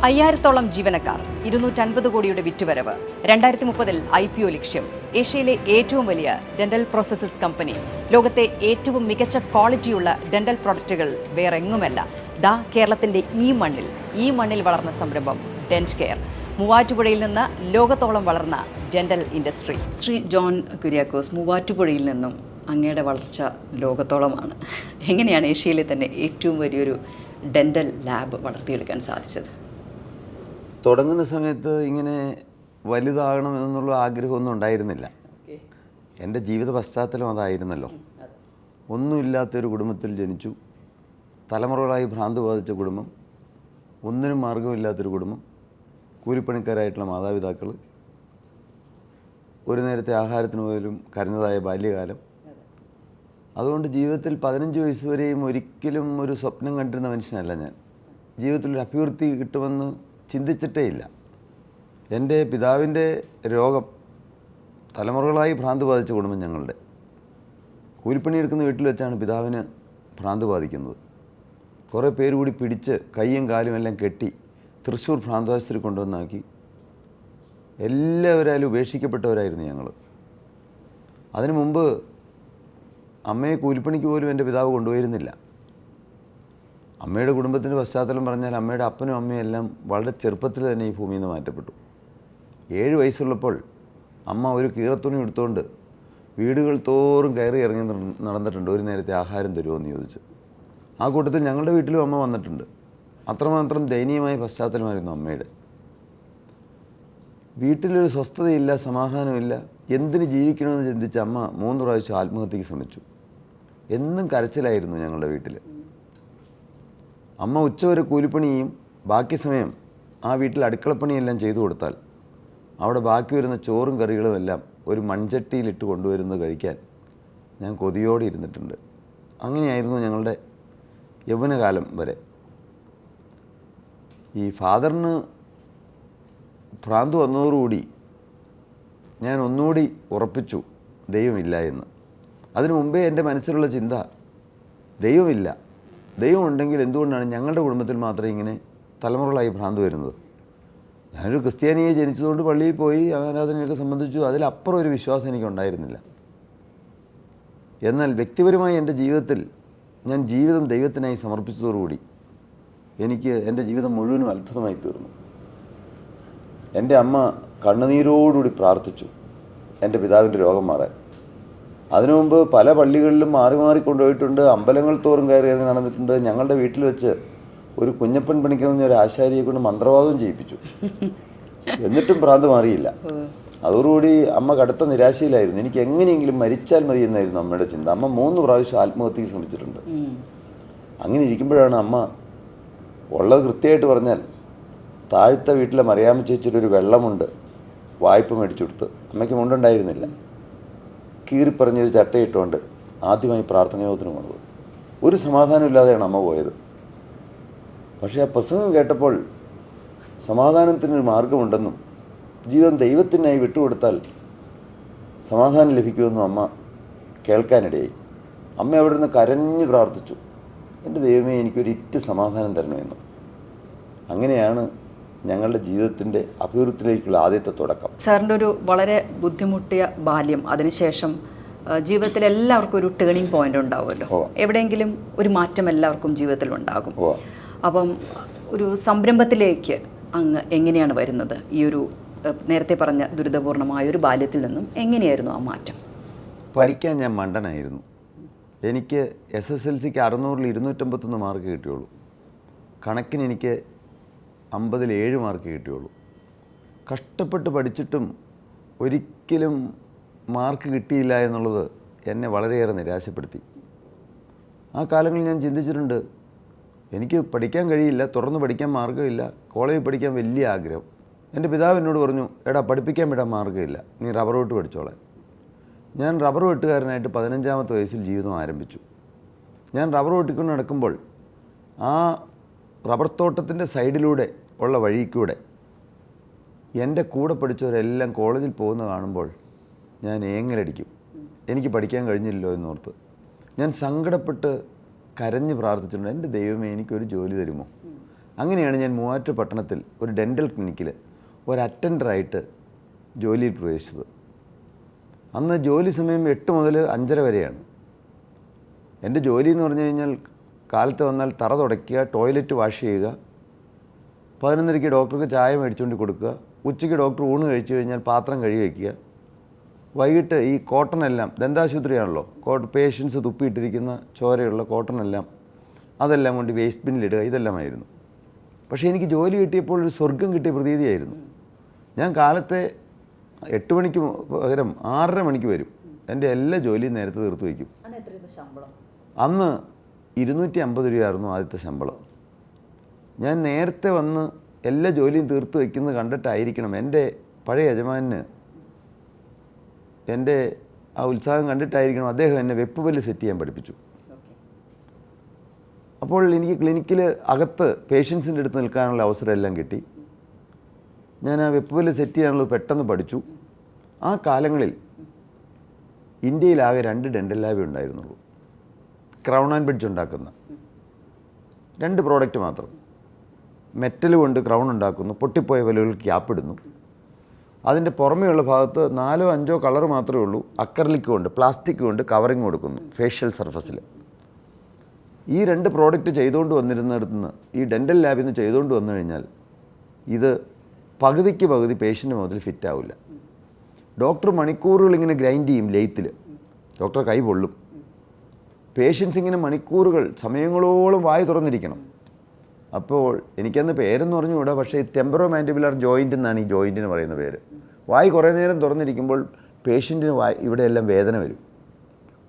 5000-ഓളം ജീവനക്കാർ, 250 കോടിയുടെ വിറ്റുവരവ്, 2030-ൽ IPO ലക്ഷ്യം, ഏഷ്യയിലെ ഏറ്റവും വലിയ ഡെന്റൽ പ്രോസസസ് കമ്പനി, ലോകത്തെ ഏറ്റവും മികച്ച ക്വാളിറ്റിയുള്ള ഡെന്റൽ പ്രൊഡക്റ്റുകൾ വേറെങ്ങുമല്ല. കേരളത്തിന്റെ ഈ മണ്ണിൽ വളർന്ന സംരംഭം ഡെന്റ് കെയർ. മൂവാറ്റുപുഴയിൽ നിന്ന് ലോകത്തോളം വളർന്ന dental industry. Shri John Kuriakose, മൂവാറ്റുപുഴയിൽ നിന്നും അങ്ങയുടെ വളർച്ച ലോകത്തോളമാണ്. എങ്ങനെയാണ് ഏഷ്യയിലെ തന്നെ ഏറ്റവും വലിയൊരു ഡെന്റൽ ലാബ് വളർത്തിയെടുക്കാൻ സാധിച്ചത്? തുടങ്ങുന്ന സമയത്ത് ഇങ്ങനെ വലുതാകണമെന്നുള്ള ആഗ്രഹമൊന്നും ഉണ്ടായിരുന്നില്ല. എൻ്റെ ജീവിത പശ്ചാത്തലം അതായിരുന്നല്ലോ. ഒന്നുമില്ലാത്തൊരു കുടുംബത്തിൽ ജനിച്ചു, തലമുറകളായി ഭ്രാന്ത് ബാധിച്ച കുടുംബം, ഒന്നിനും മാർഗമില്ലാത്തൊരു കുടുംബം, കൂലിപ്പണിക്കാരായിട്ടുള്ള മാതാപിതാക്കൾ, ഒരു നേരത്തെ ആഹാരത്തിന് പോലും കരഞ്ഞതായ ബാല്യകാലം. അതുകൊണ്ട് ജീവിതത്തിൽ 15 വയസ്സ് വരെയും ഒരിക്കലും ഒരു സ്വപ്നം കണ്ടിരുന്ന മനുഷ്യനല്ല ഞാൻ. ജീവിതത്തിലൊരു അഭിവൃദ്ധി കിട്ടുമെന്ന് ചിന്തിച്ചിട്ടേ ഇല്ല. എൻ്റെ പിതാവിൻ്റെ രോഗം, തലമുറകളായി ഭ്രാന്ത് ബാധിച്ച കുടുംബം ഞങ്ങളുടെ. കൂലിപ്പണിയെടുക്കുന്ന വീട്ടിൽ വെച്ചാണ് പിതാവിന് ഭ്രാന്ത് ബാധിക്കുന്നത്. കുറേ പേര് കൂടി പിടിച്ച് കൈയും കാലും എല്ലാം കെട്ടി തൃശ്ശൂർ ഭ്രാന്താശുപത്രി കൊണ്ടുവന്നാക്കി. എല്ലാവരാലും ഉപേക്ഷിക്കപ്പെട്ടവരായിരുന്നു ഞങ്ങൾ. അതിനു മുമ്പ് അമ്മയെ കൂലിപ്പണിക്ക് പോലും എൻ്റെ പിതാവ് കൊണ്ടുപോയിരുന്നില്ല. അമ്മയുടെ കുടുംബത്തിൻ്റെ പശ്ചാത്തലം പറഞ്ഞാൽ അമ്മയുടെ അപ്പനും അമ്മയും എല്ലാം വളരെ ചെറുപ്പത്തിൽ തന്നെ ഈ ഭൂമിയിൽ നിന്ന് മാറ്റപ്പെട്ടു. 7 വയസ്സുള്ളപ്പോൾ അമ്മ ഒരു കീറത്തുണി എടുത്തുകൊണ്ട് വീടുകൾ തോറും കയറി ഇറങ്ങി നടന്നിട്ടുണ്ട്. ഒരു നേരത്തെ ആഹാരം തരുമോ എന്ന് ചോദിച്ച്. ആ കൂട്ടത്തിൽ ഞങ്ങളുടെ വീട്ടിലും അമ്മ വന്നിട്ടുണ്ട്. അത്രമാത്രം ദയനീയമായ പശ്ചാത്തലമായിരുന്നു അമ്മയുടെ. വീട്ടിലൊരു സ്വസ്ഥതയില്ല, സമാധാനമില്ല. എന്തിന് ജീവിക്കണമെന്ന് ചിന്തിച്ച് അമ്മ 3 പ്രാവശ്യം ആത്മഹത്യക്ക് ശ്രമിച്ചു. എന്നും കരച്ചിലായിരുന്നു ഞങ്ങളുടെ വീട്ടിൽ. അമ്മ ഉച്ചവരെ കൂലിപ്പണിയും ബാക്കി സമയം ആ വീട്ടിൽ അടുക്കളപ്പണിയെല്ലാം ചെയ്തു കൊടുത്താൽ അവിടെ ബാക്കി വരുന്ന ചോറും കറികളും എല്ലാം ഒരു മൺചട്ടിയിലിട്ട് കൊണ്ടുവരുന്നത് കഴിക്കാൻ ഞാൻ കൊതിയോടെ ഇരുന്നിട്ടുണ്ട്. അങ്ങനെയായിരുന്നു ഞങ്ങളുടെ യൗവനകാലം വരെ. ഈ ഫാദറിന് ഭ്രാന്ത് വന്നതോടുകൂടി ഞാൻ ഒന്നുകൂടി ഉറപ്പിച്ചു ദൈവമില്ല എന്ന്. അതിനു മുമ്പേ എൻ്റെ മനസ്സിലുള്ള ചിന്ത, ദൈവമില്ല, ദൈവമുണ്ടെങ്കിൽ എന്തുകൊണ്ടാണ് ഞങ്ങളുടെ കുടുംബത്തിൽ മാത്രമേ ഇങ്ങനെ തലമുറകളായി ഭ്രാന്ത് വരുന്നത്? ഞാനൊരു ക്രിസ്ത്യാനിയെ ജനിച്ചതുകൊണ്ട് പള്ളിയിൽ പോയി ആരാധനയൊക്കെ സംബന്ധിച്ചു. അതിലപ്പുറം ഒരു വിശ്വാസം എനിക്കുണ്ടായിരുന്നില്ല. എന്നാൽ വ്യക്തിപരമായി എൻ്റെ ജീവിതത്തിൽ ഞാൻ ജീവിതം ദൈവത്തിനായി സമർപ്പിച്ചതോടുകൂടി എനിക്ക് എൻ്റെ ജീവിതം മുഴുവനും അത്ഭുതമായി തീർന്നു. എൻ്റെ അമ്മ കണ്ണുനീരോടുകൂടി പ്രാർത്ഥിച്ചു എൻ്റെ പിതാവിൻ്റെ രോഗം മാറാൻ. അതിനു മുമ്പ് പല പള്ളികളിലും മാറി മാറി കൊണ്ടുപോയിട്ടുണ്ട്, അമ്പലങ്ങൾ തോറും കയറി ഇറങ്ങി നടന്നിട്ടുണ്ട്. ഞങ്ങളുടെ വീട്ടിൽ വെച്ച് ഒരു കുഞ്ഞപ്പൻ പണിക്കുന്ന ഒരു ആശാരിയെ കൊണ്ട് മന്ത്രവാദവും ചെയ്യിപ്പിച്ചു. എന്നിട്ടും ഭ്രാന്ത് മാറിയില്ല. അതോടുകൂടി അമ്മ കടുത്ത നിരാശയിലായിരുന്നു. എനിക്ക് എങ്ങനെയെങ്കിലും മരിച്ചാൽ മതി എന്നായിരുന്നു അമ്മയുടെ ചിന്ത. അമ്മ 3 പ്രാവശ്യം ആത്മഹത്യക്ക് ശ്രമിച്ചിട്ടുണ്ട്. അങ്ങനെ ഇരിക്കുമ്പോഴാണ് അമ്മ ഉള്ളത് കൃത്യമായിട്ട് പറഞ്ഞാൽ താഴത്തെ വീട്ടിലെ മറിയാമ്മ ചേച്ചിയുടെ ഒരു വെള്ളമുണ്ട് വായ്പ മേടിച്ചു കൊടുത്ത്. അമ്മയ്ക്ക് മുണ്ടുണ്ടായിരുന്നില്ല. കീറിപ്പറഞ്ഞൊരു ചട്ടയിട്ടുകൊണ്ട് ആദ്യമായി പ്രാർത്ഥനായോഗത്തിന് പോണത്. ഒരു സമാധാനമില്ലാതെയാണ് അമ്മ പോയത്. പക്ഷേ ആ പ്രസംഗം കേട്ടപ്പോൾ സമാധാനത്തിനൊരു മാർഗമുണ്ടെന്നും ജീവിതം ദൈവത്തിനായി വിട്ടുകൊടുത്താൽ സമാധാനം ലഭിക്കുമെന്നും അമ്മ കേൾക്കാനിടയായി. അമ്മ അവിടെ നിന്ന് കരഞ്ഞ് പ്രാർത്ഥിച്ചു, എൻ്റെ ദൈവമേ എനിക്കൊരിറ്റ് സമാധാനം തരണമെന്ന്. അങ്ങനെയാണ് ഞങ്ങളുടെ ജീവിതത്തിൻ്റെ അഭിവൃദ്ധിയിലേക്കുള്ള ആദ്യത്തെ തുടക്കം. സാറിൻ്റെ ഒരു വളരെ ബുദ്ധിമുട്ടിയ ബാല്യം, അതിനുശേഷം ജീവിതത്തിൽ എല്ലാവർക്കും ഒരു ടേണിംഗ് പോയിന്റ് ഉണ്ടാവുമല്ലോ. എവിടെയെങ്കിലും ഒരു മാറ്റം എല്ലാവർക്കും ജീവിതത്തിൽ ഉണ്ടാകും. അപ്പം ഒരു സംരംഭത്തിലേക്ക് അങ്ങ് എങ്ങനെയാണ് വരുന്നത്? ഈ ഒരു നേരത്തെ പറഞ്ഞ ദുരിതപൂർണമായ ഒരു ബാല്യത്തിൽ നിന്നും എങ്ങനെയായിരുന്നു ആ മാറ്റം? പഠിക്കാൻ ഞാൻ മണ്ടനായിരുന്നു. എനിക്ക് SSLCക്ക് 600-ൽ 251 മാർക്ക് കിട്ടിയുള്ളൂ. കണക്കിന് എനിക്ക് 50-ൽ 7 മാർക്ക് കിട്ടിയുള്ളൂ. കഷ്ടപ്പെട്ട് പഠിച്ചിട്ടും ഒരിക്കലും മാർക്ക് കിട്ടിയില്ല എന്നുള്ളത് എന്നെ വളരെയേറെ നിരാശപ്പെടുത്തി. ആ കാലങ്ങളിൽ ഞാൻ ചിന്തിച്ചിട്ടുണ്ട്, എനിക്ക് പഠിക്കാൻ കഴിയില്ല, തുടർന്ന് പഠിക്കാൻ മാർഗ്ഗമില്ല, കോളേജിൽ പഠിക്കാൻ വലിയ ആഗ്രഹം. എൻ്റെ പിതാവ് എന്നോട് പറഞ്ഞു, എടാ പഠിപ്പിക്കാൻ വിടാൻ മാർഗ്ഗമില്ല, നീ റബ്ബർ വെട്ട് പഠിച്ചോളാൻ. ഞാൻ റബ്ബർ വെട്ടുകാരനായിട്ട് 15-ാമത്തെ വയസ്സിൽ ജീവിതം ആരംഭിച്ചു. ഞാൻ റബ്ബർ വെട്ടിക്കൊണ്ട് നടക്കുമ്പോൾ ആ റബ്ബർ തോട്ടത്തിൻ്റെ സൈഡിലൂടെ ഉള്ള വഴിക്കൂടെ എൻ്റെ കൂടെ പഠിച്ചവരെല്ലാം കോളേജിൽ പോകുന്ന കാണുമ്പോൾ ഞാൻ ഏങ്ങലടിക്കും. എനിക്ക് പഠിക്കാൻ കഴിഞ്ഞില്ലല്ലോ എന്നോർത്ത് ഞാൻ സങ്കടപ്പെട്ട് കരഞ്ഞ് പ്രാർത്ഥിച്ചിട്ടുണ്ട്, എൻ്റെ ദൈവമേ എനിക്കൊരു ജോലി തരുമോ? അങ്ങനെയാണ് ഞാൻ മൂവാറ്റുപുഴ പട്ടണത്തിൽ ഒരു ഡെൻ്റൽ ക്ലിനിക്കിൽ ഒരു അറ്റൻഡറായിട്ട് ജോലിയിൽ പ്രവേശിച്ചത്. അന്ന് ജോലി സമയം 8 മുതൽ 5:30 വരെയാണ്. എൻ്റെ ജോലി എന്ന് പറഞ്ഞു കഴിഞ്ഞാൽ കാലത്ത് വന്നാൽ തറ തുടയ്ക്കുക, ടോയ്ലറ്റ് വാഷ് ചെയ്യുക, 11:30 ഡോക്ടർക്ക് ചായ മേടിച്ചുകൊണ്ട് കൊടുക്കുക, ഉച്ചയ്ക്ക് ഡോക്ടർ ഊണ് കഴിച്ചു കഴിഞ്ഞാൽ പാത്രം കഴുകി വയ്ക്കുക, വൈകിട്ട് ഈ കോട്ടണെല്ലാം, ദന്താശുപത്രിയാണല്ലോ, പേഷ്യൻസ് തുപ്പിയിട്ടിരിക്കുന്ന ചോരയുള്ള കോട്ടണെല്ലാം അതെല്ലാം കൊണ്ട് വേസ്റ്റ് ബിന്നിലിടുക, ഇതെല്ലാമായിരുന്നു. പക്ഷേ എനിക്ക് ജോലി കിട്ടിയപ്പോൾ ഒരു സ്വർഗം കിട്ടിയ പ്രതീതിയായിരുന്നു. ഞാൻ കാലത്തെ 8 മണിക്ക് പകരം 6:30 മണിക്ക് വരും. എൻ്റെ എല്ലാ ജോലിയും നേരത്തെ തീർത്ത് വയ്ക്കും. അന്ന് 250 രൂപയായിരുന്നു ആദ്യത്തെ ശമ്പളം. ഞാൻ നേരത്തെ വന്ന് എല്ലാ ജോലിയും തീർത്ത് വയ്ക്കുന്നത് കണ്ടിട്ടായിരിക്കണം എൻ്റെ പഴയ യജമാനന് എൻ്റെ ആ ഉത്സാഹം കണ്ടിട്ടായിരിക്കണം അദ്ദേഹം എന്നെ വെപ്പുപല്ല് സെറ്റ് ചെയ്യാൻ പഠിപ്പിച്ചു. അപ്പോൾ എനിക്ക് ക്ലിനിക്കിൽ അകത്ത് പേഷ്യൻസിൻ്റെ അടുത്ത് നിൽക്കാനുള്ള അവസരമെല്ലാം കിട്ടി. ഞാൻ ആ വെപ്പുപല്ല് സെറ്റ് ചെയ്യാനുള്ളത് പെട്ടെന്ന് പഠിച്ചു. ആ കാലങ്ങളിൽ ഇന്ത്യയിലാകെ 2 ഡെൻ്റൽ ലാബേ ഉണ്ടായിരുന്നുള്ളൂ. ക്രൗൺ ആൻഡ് ബ്രിഡ്ജ് ഉണ്ടാക്കുന്ന 2 പ്രോഡക്റ്റ് മാത്രം. മെറ്റൽ കൊണ്ട് ക്രൗൺ ഉണ്ടാക്കുന്നു, പൊട്ടിപ്പോയ പല്ലുകൾക്ക് ക്യാപ്പിടുന്നു. അതിൻ്റെ പുറമെയുള്ള ഭാഗത്ത് 4-5 കളർ മാത്രമേ ഉള്ളൂ. അക്രലിക് കൊണ്ട്, പ്ലാസ്റ്റിക് കൊണ്ട് കവറിങ് കൊടുക്കുന്നു ഫേഷ്യൽ സർഫസിൽ. ഈ 2 പ്രോഡക്റ്റ് ചെയ്തുകൊണ്ട് വന്നിരുന്നിടത്ത് നിന്ന് ഈ ഡെൻ്റൽ ലാബിൽ നിന്ന് ചെയ്തുകൊണ്ട് വന്നു കഴിഞ്ഞാൽ ഇത് പകുതിക്ക് പകുതി പേഷ്യൻ്റ് മുതൽ ഫിറ്റ് ആവില്ല. ഡോക്ടർ മണിക്കൂറുകൾ ഇങ്ങനെ ഗ്രൈൻഡ് ചെയ്യും ലെയ്ത്തിൽ, ഡോക്ടർ കൈ പൊള്ളും. പേഷ്യൻസ് ഇങ്ങനെ മണിക്കൂറുകൾ സമയങ്ങളോളം വായി തുറന്നിരിക്കണം. അപ്പോൾ എനിക്കന്ന് പേരെന്ന് പറഞ്ഞുകൂടാ, പക്ഷേ ടെമ്പറോ മാൻഡിബുലർ ജോയിൻ്റ് എന്നാണ് ഈ ജോയിൻറ്റിന് പറയുന്ന പേര്. വായി കുറേ നേരം തുറന്നിരിക്കുമ്പോൾ പേഷ്യൻറ്റിന് ഇവിടെയെല്ലാം വേദന വരും.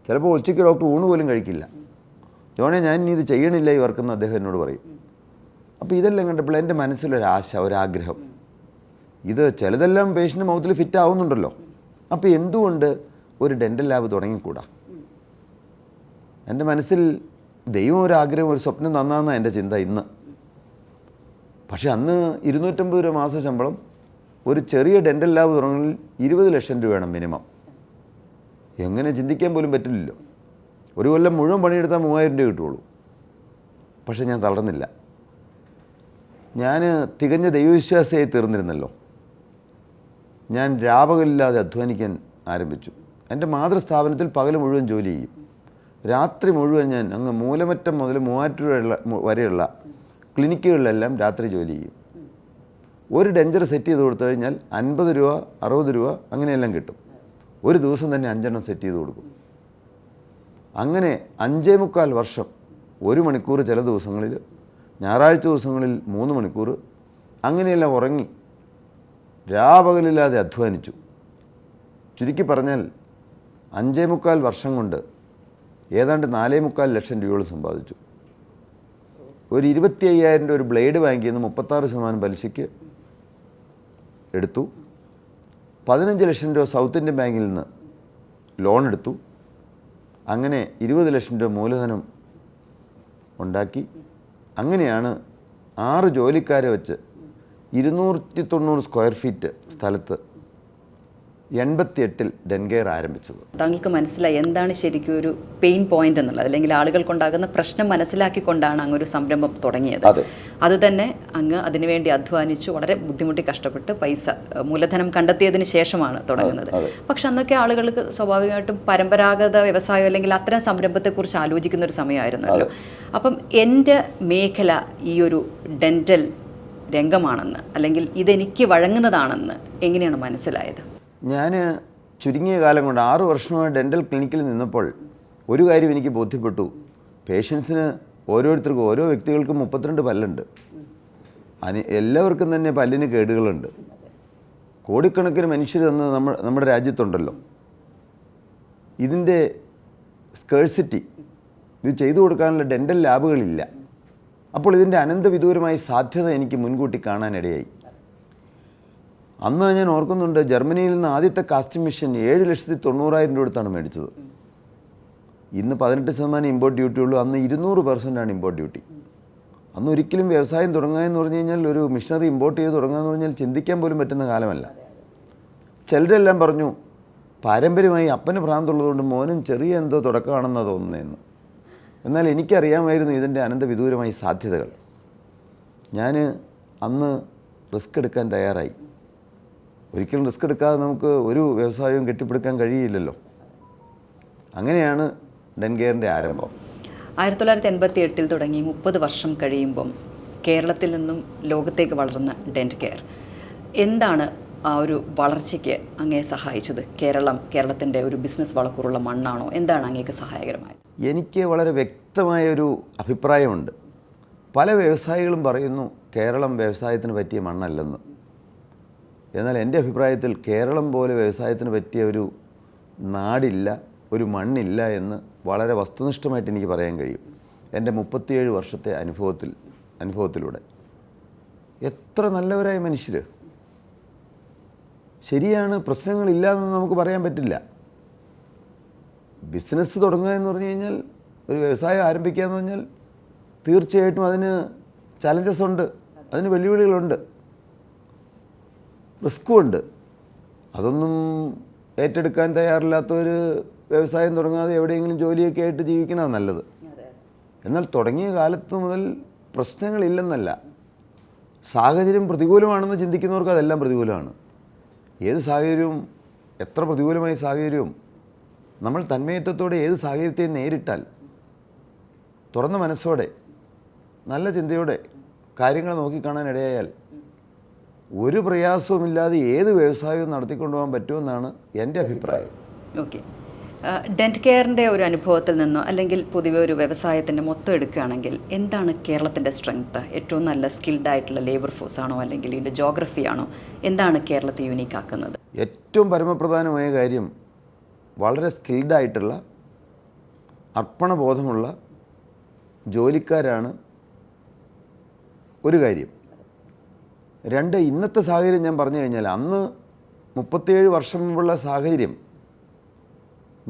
ചിലപ്പോൾ ഉച്ചയ്ക്ക് ഡോക്ടർ ഊണ് പോലും കഴിക്കില്ല. ജോണേ ഞാൻ ഇനി ഇത് ചെയ്യണില്ല ഈ വർക്കെന്ന് അദ്ദേഹം എന്നോട് പറയും. അപ്പോൾ ഇതെല്ലാം കണ്ടപ്പോൾ എൻ്റെ മനസ്സിലൊരാശ, ഒരാഗ്രഹം, ഇത് ചിലതെല്ലാം പേഷ്യൻ്റ് മൗത്തിൽ ഫിറ്റ് ആവുന്നുണ്ടല്ലോ, അപ്പോൾ എന്തുകൊണ്ട് ഒരു ഡെൻ്റൽ ലാബ് തുടങ്ങിക്കൂടാ? എൻ്റെ മനസ്സിൽ ദൈവം ഒരാഗ്രഹം, ഒരു സ്വപ്നം തന്നാന്നാണ് എൻ്റെ ചിന്ത ഇന്ന്. പക്ഷെ അന്ന് 250 രൂപ മാസ ശമ്പളം, ഒരു ചെറിയ ഡെൻ്റൽ ലാബ് തുടങ്ങണമെങ്കിൽ 20 ലക്ഷം രൂപ വേണം മിനിമം. എങ്ങനെ ചിന്തിക്കാൻ പോലും പറ്റില്ലല്ലോ. ഒരു കൊല്ലം മുഴുവൻ പണിയെടുത്താൽ 3000 രൂപ കിട്ടുള്ളൂ. പക്ഷെ ഞാൻ തളർന്നില്ല. ഞാൻ തികഞ്ഞ ദൈവവിശ്വാസിയായി തീർന്നിരുന്നല്ലോ. ഞാൻ രാപകലില്ലാതെ അധ്വാനിക്കാൻ ആരംഭിച്ചു. എൻ്റെ മാതൃസ്ഥാപനത്തിൽ പകൽ മുഴുവൻ ജോലി ചെയ്യും, രാത്രി മുഴുവൻ ഞാൻ അങ്ങ് മൂലമറ്റം മുതൽ മൂവാറ്റുപുഴ വരെയുള്ള ക്ലിനിക്കുകളിലെല്ലാം രാത്രി ജോലി ചെയ്യും. ഒരു ഡെഞ്ചർ സെറ്റ് ചെയ്ത് കൊടുത്തു കഴിഞ്ഞാൽ 50 രൂപ 60 രൂപ അങ്ങനെയെല്ലാം കിട്ടും. ഒരു ദിവസം തന്നെ 5 എണ്ണം സെറ്റ് ചെയ്ത് കൊടുക്കും. അങ്ങനെ 5.25 വർഷം, 1 മണിക്കൂർ ചില ദിവസങ്ങളിൽ, ഞായറാഴ്ച ദിവസങ്ങളിൽ 3 മണിക്കൂർ, അങ്ങനെയെല്ലാം ഉറങ്ങി രാപകലില്ലാതെ അധ്വാനിച്ചു. ചുരുക്കി പറഞ്ഞാൽ 5.25 വർഷം കൊണ്ട് ഏതാണ്ട് 4.25 ലക്ഷം രൂപയോളം സമ്പാദിച്ചു. ഒരു 25,000 രൂപ ഒരു ബ്ലേഡ് ബാങ്കിൽ നിന്ന് 36% പലിശയ്ക്ക് എടുത്തു. 15 ലക്ഷം രൂപ സൗത്ത് ഇന്ത്യൻ ബാങ്കിൽ നിന്ന് ലോൺ എടുത്തു. അങ്ങനെ 20 ലക്ഷം രൂപ മൂലധനം ഉണ്ടാക്കി. അങ്ങനെയാണ് 6 ജോലിക്കാരെ വെച്ച് 290 സ്ക്വയർ ഫീറ്റ് സ്ഥലത്ത് 88-ൽ ഡെൻകെയർ ആരംഭിച്ചത്. താങ്കൾക്ക് മനസ്സിലായി എന്താണ് ശരിക്കും ഒരു പെയിൻ പോയിന്റ് എന്നുള്ളത്, അല്ലെങ്കിൽ ആളുകൾക്കുണ്ടാകുന്ന പ്രശ്നം മനസ്സിലാക്കിക്കൊണ്ടാണ് അങ്ങ് ഒരു സംരംഭം തുടങ്ങിയത്. അത് തന്നെ അങ്ങ് അതിനുവേണ്ടി അധ്വാനിച്ചു, വളരെ ബുദ്ധിമുട്ടി കഷ്ടപ്പെട്ട് പൈസ മൂലധനം കണ്ടെത്തിയതിന് ശേഷമാണ് തുടങ്ങുന്നത്. പക്ഷെ അന്നൊക്കെ ആളുകൾക്ക് സ്വാഭാവികമായിട്ടും പരമ്പരാഗത വ്യവസായം അല്ലെങ്കിൽ അത്തരം സംരംഭത്തെക്കുറിച്ച് ആലോചിക്കുന്ന ഒരു സമയമായിരുന്നല്ലോ. അപ്പം എൻ്റെ മേഖല ഈ ഒരു ഡെൻ്റൽ രംഗമാണെന്ന്, അല്ലെങ്കിൽ ഇതെനിക്ക് വഴങ്ങുന്നതാണെന്ന് എങ്ങനെയാണ് മനസ്സിലായത്? ഞാൻ ചുരുങ്ങിയ കാലം കൊണ്ട് 6 വർഷമായി ഡെൻ്റൽ ക്ലിനിക്കിൽ നിന്നപ്പോൾ ഒരു കാര്യം എനിക്ക് ബോധ്യപ്പെട്ടു. പേഷ്യൻസിന് ഓരോരുത്തർക്കും, ഓരോ വ്യക്തികൾക്കും 32 പല്ലുണ്ട്. എല്ലാവർക്കും തന്നെ പല്ലിന് കേടുകളുണ്ട്. കോടിക്കണക്കിന് മനുഷ്യർ തന്ന് നമ്മുടെ രാജ്യത്തുണ്ടല്ലോ. ഇതിൻ്റെ സ്കേഴ്സിറ്റി, ഇത് ചെയ്തു കൊടുക്കാനുള്ള ഡെൻ്റൽ ലാബുകളില്ല. അപ്പോൾ ഇതിൻ്റെ അനന്തവിദൂരമായ സാധ്യത എനിക്ക് മുൻകൂട്ടി കാണാനിടയായി. അന്ന് ഞാൻ ഓർക്കുന്നുണ്ട്, ജർമ്മനിയിൽ നിന്ന് ആദ്യത്തെ കാസ്റ്റിംഗ് മെഷീൻ 7,90,000 രൂപ കൊടുത്താണ് മേടിച്ചത്. ഇന്ന് 18% ഇമ്പോർട്ട് ഡ്യൂട്ടി ഉള്ളൂ. അന്ന് 200% ഇമ്പോർട്ട് ഡ്യൂട്ടി. അന്ന് ഒരിക്കലും വ്യവസായം തുടങ്ങുക എന്ന് പറഞ്ഞു കഴിഞ്ഞാൽ, ഒരു മിഷനറി ഇമ്പോർട്ട് ചെയ്ത് തുടങ്ങുക എന്ന് പറഞ്ഞാൽ ചിന്തിക്കാൻ പോലും പറ്റുന്ന കാലമല്ല. ചിലരെല്ലാം പറഞ്ഞു പാരമ്പര്യമായി അപ്പന് ഭ്രാന്തുള്ളതുകൊണ്ട് മോനും ചെറിയ എന്തോ തുടക്കമാണെന്നാണ് തോന്നുന്നതെന്ന്. എന്നാൽ എനിക്കറിയാമായിരുന്നു ഇതിൻ്റെ അനന്തവിദൂരമായ സാധ്യതകൾ. ഞാൻ അന്ന് റിസ്ക് എടുക്കാൻ തയ്യാറായി. ഒരിക്കലും റിസ്ക് എടുക്കാതെ നമുക്ക് ഒരു വ്യവസായവും കെട്ടിപ്പടുക്കാൻ കഴിയില്ലല്ലോ. അങ്ങനെയാണ് ഡെൻകെയറിൻ്റെ ആരംഭം. 1988 തുടങ്ങി 30 വർഷം കഴിയുമ്പം കേരളത്തിൽ നിന്നും ലോകത്തേക്ക് വളർന്ന ഡെൻകെയർ എന്താണ് ആ ഒരു വളർച്ചയ്ക്ക് അങ്ങേ സഹായിച്ചത്? കേരളത്തിൻ്റെ ഒരു ബിസിനസ് വളക്കൂറുള്ള മണ്ണാണോ? എന്താണ് അങ്ങേക്ക് സഹായകരമായത്? എനിക്ക് വളരെ വ്യക്തമായൊരു അഭിപ്രായമുണ്ട്. പല വ്യവസായികളും പറയുന്നു കേരളം വ്യവസായത്തിന് പറ്റിയ മണ്ണല്ലെന്ന്. എന്നാൽ എൻ്റെ അഭിപ്രായത്തിൽ കേരളം പോലെ വ്യവസായത്തിന് പറ്റിയ ഒരു നാടില്ല, ഒരു മണ്ണില്ല എന്ന് വളരെ വസ്തുനിഷ്ഠമായിട്ട് എനിക്ക് പറയാൻ കഴിയും. എൻ്റെ 37 വർഷത്തെ അനുഭവത്തിലൂടെ. എത്ര നല്ലവരായ മനുഷ്യർ! ശരിയാണ്, പ്രശ്നങ്ങളില്ലാതെന്ന് നമുക്ക് പറയാൻ പറ്റില്ല. ബിസിനസ് തുടങ്ങുക എന്ന് പറഞ്ഞു കഴിഞ്ഞാൽ, ഒരു വ്യവസായം ആരംഭിക്കുക എന്ന് പറഞ്ഞാൽ തീർച്ചയായിട്ടും അതിന് ചലഞ്ചസ് ഉണ്ട്, അതിന് വെല്ലുവിളികളുണ്ട്, റിസ്ക്കും ഉണ്ട്. അതൊന്നും ഏറ്റെടുക്കാൻ തയ്യാറില്ലാത്തൊരു വ്യവസായം തുടങ്ങാതെ എവിടെയെങ്കിലും ജോലിയൊക്കെ ആയിട്ട് ജീവിക്കണതാണ് നല്ലത്. എന്നാൽ തുടങ്ങിയ കാലത്ത് മുതൽ പ്രശ്നങ്ങളില്ലെന്നല്ല, സാഹചര്യം പ്രതികൂലമാണെന്ന് ചിന്തിക്കുന്നവർക്ക് അതെല്ലാം പ്രതികൂലമാണ്. ഏത് സാഹചര്യവും, എത്ര പ്രതികൂലമായ സാഹചര്യവും നമ്മൾ തന്മയത്വത്തോടെ ഏത് സാഹചര്യത്തെയും നേരിട്ടാൽ, തുറന്ന മനസ്സോടെ നല്ല ചിന്തയോടെ കാര്യങ്ങൾ നോക്കിക്കാണാൻ ഇടയായാൽ ഒരു പ്രയാസവുമില്ലാതെ ഏത് വ്യവസായവും നടത്തിക്കൊണ്ടുപോകാൻ പറ്റുമെന്നാണ് എൻ്റെ അഭിപ്രായം. ഓക്കെ, ഡെൻകെയറിൻ്റെ ഒരു അനുഭവത്തിൽ നിന്നോ അല്ലെങ്കിൽ പൊതുവെ ഒരു വ്യവസായത്തിൻ്റെ മൊത്തം എടുക്കുകയാണെങ്കിൽ എന്താണ് കേരളത്തിൻ്റെ സ്ട്രെങ്ത്? ഏറ്റവും നല്ല സ്കിൽഡ് ആയിട്ടുള്ള ലേബർ ഫോഴ്സ് ആണോ, അല്ലെങ്കിൽ ഇതിൻ്റെ ജോഗ്രഫി ആണോ? എന്താണ് കേരളത്തെ യൂണീക്ക് ആക്കുന്നത്? ഏറ്റവും പരമപ്രധാനമായ കാര്യം വളരെ സ്കിൽഡായിട്ടുള്ള, അർപ്പണബോധമുള്ള ജോലിക്കാരാണ് ഒരു കാര്യം. രണ്ട്, ഇന്നത്തെ സാഹചര്യം ഞാൻ പറഞ്ഞു കഴിഞ്ഞാൽ, അന്ന് 37 വർഷം മുമ്പുള്ള സാഹചര്യം,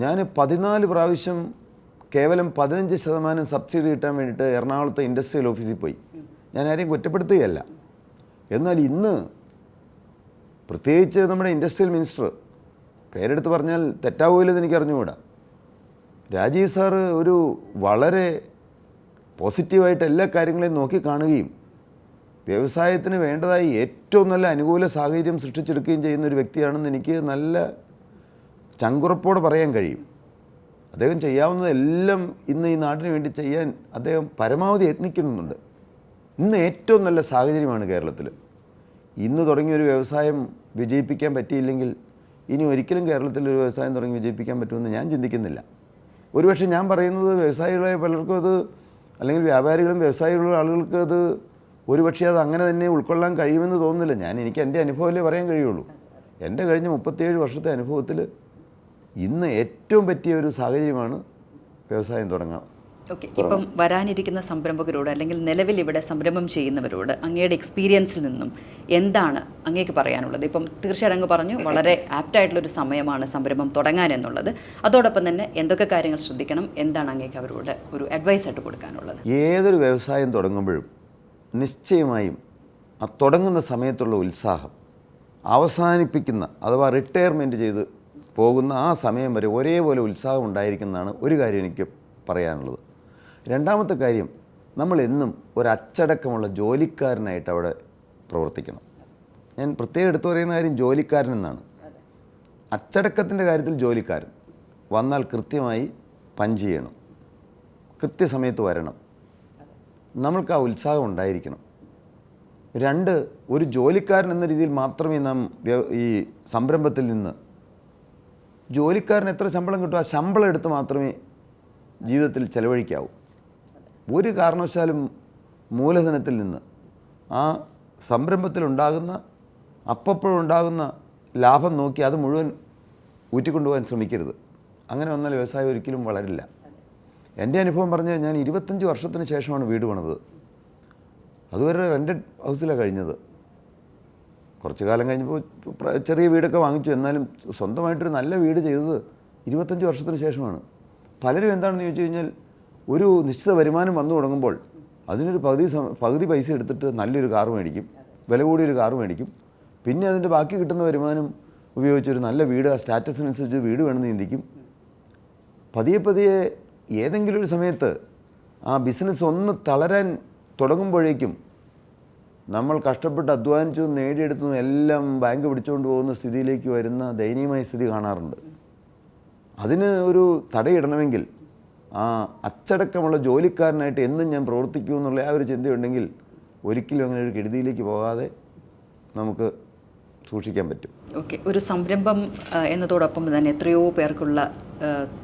ഞാൻ 14 പ്രാവശ്യം കേവലം 15% സബ്സിഡി കിട്ടാൻ വേണ്ടിയിട്ട് എറണാകുളത്തെ ഇൻഡസ്ട്രിയൽ ഓഫീസിൽ പോയി. ഞാൻ ആരെയും കുറ്റപ്പെടുത്തുകയല്ല. എന്നാൽ ഇന്ന് പ്രത്യേകിച്ച് നമ്മുടെ ഇൻഡസ്ട്രിയൽ മിനിസ്റ്റർ, പേരെടുത്ത് പറഞ്ഞാൽ തെറ്റാവുമല്ലെന്ന് എനിക്ക് അറിഞ്ഞുകൂടാ, രാജീവ് സാറ് ഒരു വളരെ പോസിറ്റീവായിട്ട് എല്ലാ കാര്യങ്ങളെയും നോക്കിക്കാണുകയും വ്യവസായത്തിന് വേണ്ടതായി ഏറ്റവും നല്ല അനുകൂല സാഹചര്യം സൃഷ്ടിച്ചെടുക്കുകയും ചെയ്യുന്ന ഒരു വ്യക്തിയാണെന്ന് എനിക്ക് നല്ല ചങ്കുറപ്പോടെ പറയാൻ കഴിയും. അദ്ദേഹം ചെയ്യാവുന്നതെല്ലാം ഇന്ന് ഈ നാടിന് വേണ്ടി ചെയ്യാൻ അദ്ദേഹം പരമാവധി യത്നിക്കുന്നുണ്ട്. ഇന്ന് ഏറ്റവും നല്ല സാഹചര്യമാണ് കേരളത്തിൽ. ഇന്ന് തുടങ്ങിയൊരു വ്യവസായം വിജയിപ്പിക്കാൻ പറ്റിയില്ലെങ്കിൽ ഇനി ഒരിക്കലും കേരളത്തിലൊരു വ്യവസായം തുടങ്ങി വിജയിപ്പിക്കാൻ പറ്റുമെന്ന് ഞാൻ ചിന്തിക്കുന്നില്ല. ഒരുപക്ഷെ ഞാൻ പറയുന്നത് വ്യവസായികളായ പലർക്കും അത്, അല്ലെങ്കിൽ വ്യാപാരികളും വ്യവസായികളും ആളുകൾക്ക് അത് ഒരുപക്ഷെ അത് അങ്ങനെ തന്നെ ഉൾക്കൊള്ളാൻ കഴിയുമെന്ന് തോന്നുന്നില്ല. എനിക്ക് എൻ്റെ അനുഭവമല്ലേ പറയാൻ കഴിയുള്ളൂ. എൻ്റെ കഴിഞ്ഞ 37 വർഷത്തെ അനുഭവത്തിൽ ഇന്ന് ഏറ്റവും പറ്റിയ ഒരു സാഹചര്യമാണ് വ്യവസായം തുടങ്ങാം. ഓക്കെ, ഇപ്പം വരാനിരിക്കുന്ന സംരംഭകരോട് അല്ലെങ്കിൽ നിലവിൽ ഇവിടെ സംരംഭം ചെയ്യുന്നവരോട് അങ്ങയുടെ എക്സ്പീരിയൻസിൽ നിന്നും എന്താണ് അങ്ങേക്ക് പറയാനുള്ളത്? ഇപ്പം തീർച്ചയായും അങ്ങ് പറഞ്ഞു വളരെ ആപ്റ്റായിട്ടുള്ളൊരു സമയമാണ് സംരംഭം തുടങ്ങാൻ എന്നുള്ളത്. അതോടൊപ്പം തന്നെ എന്തൊക്കെ കാര്യങ്ങൾ ശ്രദ്ധിക്കണം, എന്താണ് അങ്ങേക്ക് അവരോട് ഒരു അഡ്വൈസ് ആയിട്ട് കൊടുക്കാനുള്ളത്? ഏതൊരു വ്യവസായം തുടങ്ങുമ്പോഴും നിശ്ചയമായും ആ തുടങ്ങുന്ന സമയത്തുള്ള ഉത്സാഹം, അവസാനിപ്പിക്കുന്ന അഥവാ റിട്ടയർമെൻറ്റ് ചെയ്ത് പോകുന്ന ആ സമയം വരെ ഒരേപോലെ ഉത്സാഹം ഉണ്ടായിരിക്കുന്നതാണ് ഒരു കാര്യം എനിക്ക് പറയാനുള്ളത്. രണ്ടാമത്തെ കാര്യം, നമ്മൾ എന്നും ഒരു അച്ചടക്കമുള്ള ജോലിക്കാരനായിട്ട് അവിടെ പ്രവർത്തിക്കണം. ഞാൻ പ്രത്യേകം എടുത്തു പറയുന്ന കാര്യം ജോലിക്കാരൻ എന്നാണ്. അച്ചടക്കത്തിൻ്റെ കാര്യത്തിൽ ജോലിക്കാരൻ വന്നാൽ കൃത്യമായി പഞ്ച് ചെയ്യണം, കൃത്യസമയത്ത് വരണം, നമ്മൾക്ക് ആ ഉത്സാഹം ഉണ്ടായിരിക്കണം. രണ്ട്, ഒരു ജോലിക്കാരൻ എന്ന രീതിയിൽ മാത്രമേ നാം ഈ സംരംഭത്തിൽ നിന്ന് ജോലിക്കാരന് എത്ര ശമ്പളം കിട്ടും, ആ ശമ്പളം എടുത്ത് മാത്രമേ ജീവിതത്തിൽ ചെലവഴിക്കാവൂ. ഒരു കാരണവശാലും മൂലധനത്തിൽ നിന്ന് ആ സംരംഭത്തിലുണ്ടാകുന്ന അപ്പപ്പോഴുണ്ടാകുന്ന ലാഭം നോക്കി അത് മുഴുവൻ ഊറ്റിക്കൊണ്ടുപോകാൻ ശ്രമിക്കരുത്. അങ്ങനെ വന്നാൽ വ്യവസായം ഒരിക്കലും വളരില്ല. എൻ്റെ അനുഭവം പറഞ്ഞാൽ, ഞാൻ 25 വർഷത്തിന് ശേഷമാണ് വീട് പണിതത്. അതുവരെ റെൻറ്റഡ് ഹൗസിലാണ് കഴിഞ്ഞത്. കുറച്ച് കാലം കഴിഞ്ഞപ്പോൾ ചെറിയ വീടൊക്കെ വാങ്ങിച്ചു. എന്നാലും സ്വന്തമായിട്ടൊരു നല്ല വീട് ചെയ്തത് 25 വർഷത്തിന് ശേഷമാണ്. പലരും എന്താണെന്ന് ചോദിച്ചു കഴിഞ്ഞാൽ, ഒരു നിശ്ചിത വരുമാനം വന്നു തുടങ്ങുമ്പോൾ അതിനൊരു പകുതി പൈസ എടുത്തിട്ട് നല്ലൊരു കാറ് മേടിക്കും, വില കൂടിയൊരു കാറ് മേടിക്കും. പിന്നെ അതിൻ്റെ ബാക്കി കിട്ടുന്ന വരുമാനം ഉപയോഗിച്ചൊരു നല്ല വീട്, ആ സ്റ്റാറ്റസിനനുസരിച്ച് വീട് വേണമെന്ന് ചിന്തിക്കും. പതിയെ ഏതെങ്കിലും ഒരു സമയത്ത് ആ ബിസിനസ് ഒന്ന് തളരാൻ തുടങ്ങുമ്പോഴേക്കും നമ്മൾ കഷ്ടപ്പെട്ട് അധ്വാനിച്ചതും നേടിയെടുത്തതും എല്ലാം ബാങ്ക് പിടിച്ചുകൊണ്ട് പോകുന്ന സ്ഥിതിയിലേക്ക് വരുന്ന ദയനീയമായ സ്ഥിതി കാണാറുണ്ട്. അതിന് ഒരു തടയിടണമെങ്കിൽ ആ അച്ചടക്കമുള്ള ജോലിക്കാരനായിട്ട് എന്നും ഞാൻ പ്രവർത്തിക്കുമെന്നുള്ള ആ ഒരു ചിന്തയുണ്ടെങ്കിൽ ഒരിക്കലും അങ്ങനെ ഒരു കെടുതിയിലേക്ക് പോകാതെ നമുക്ക് സൂക്ഷിക്കാൻ പറ്റും. ഓക്കെ, ഒരു സംരംഭം എന്നതോടൊപ്പം തന്നെ എത്രയോ പേർക്കുള്ള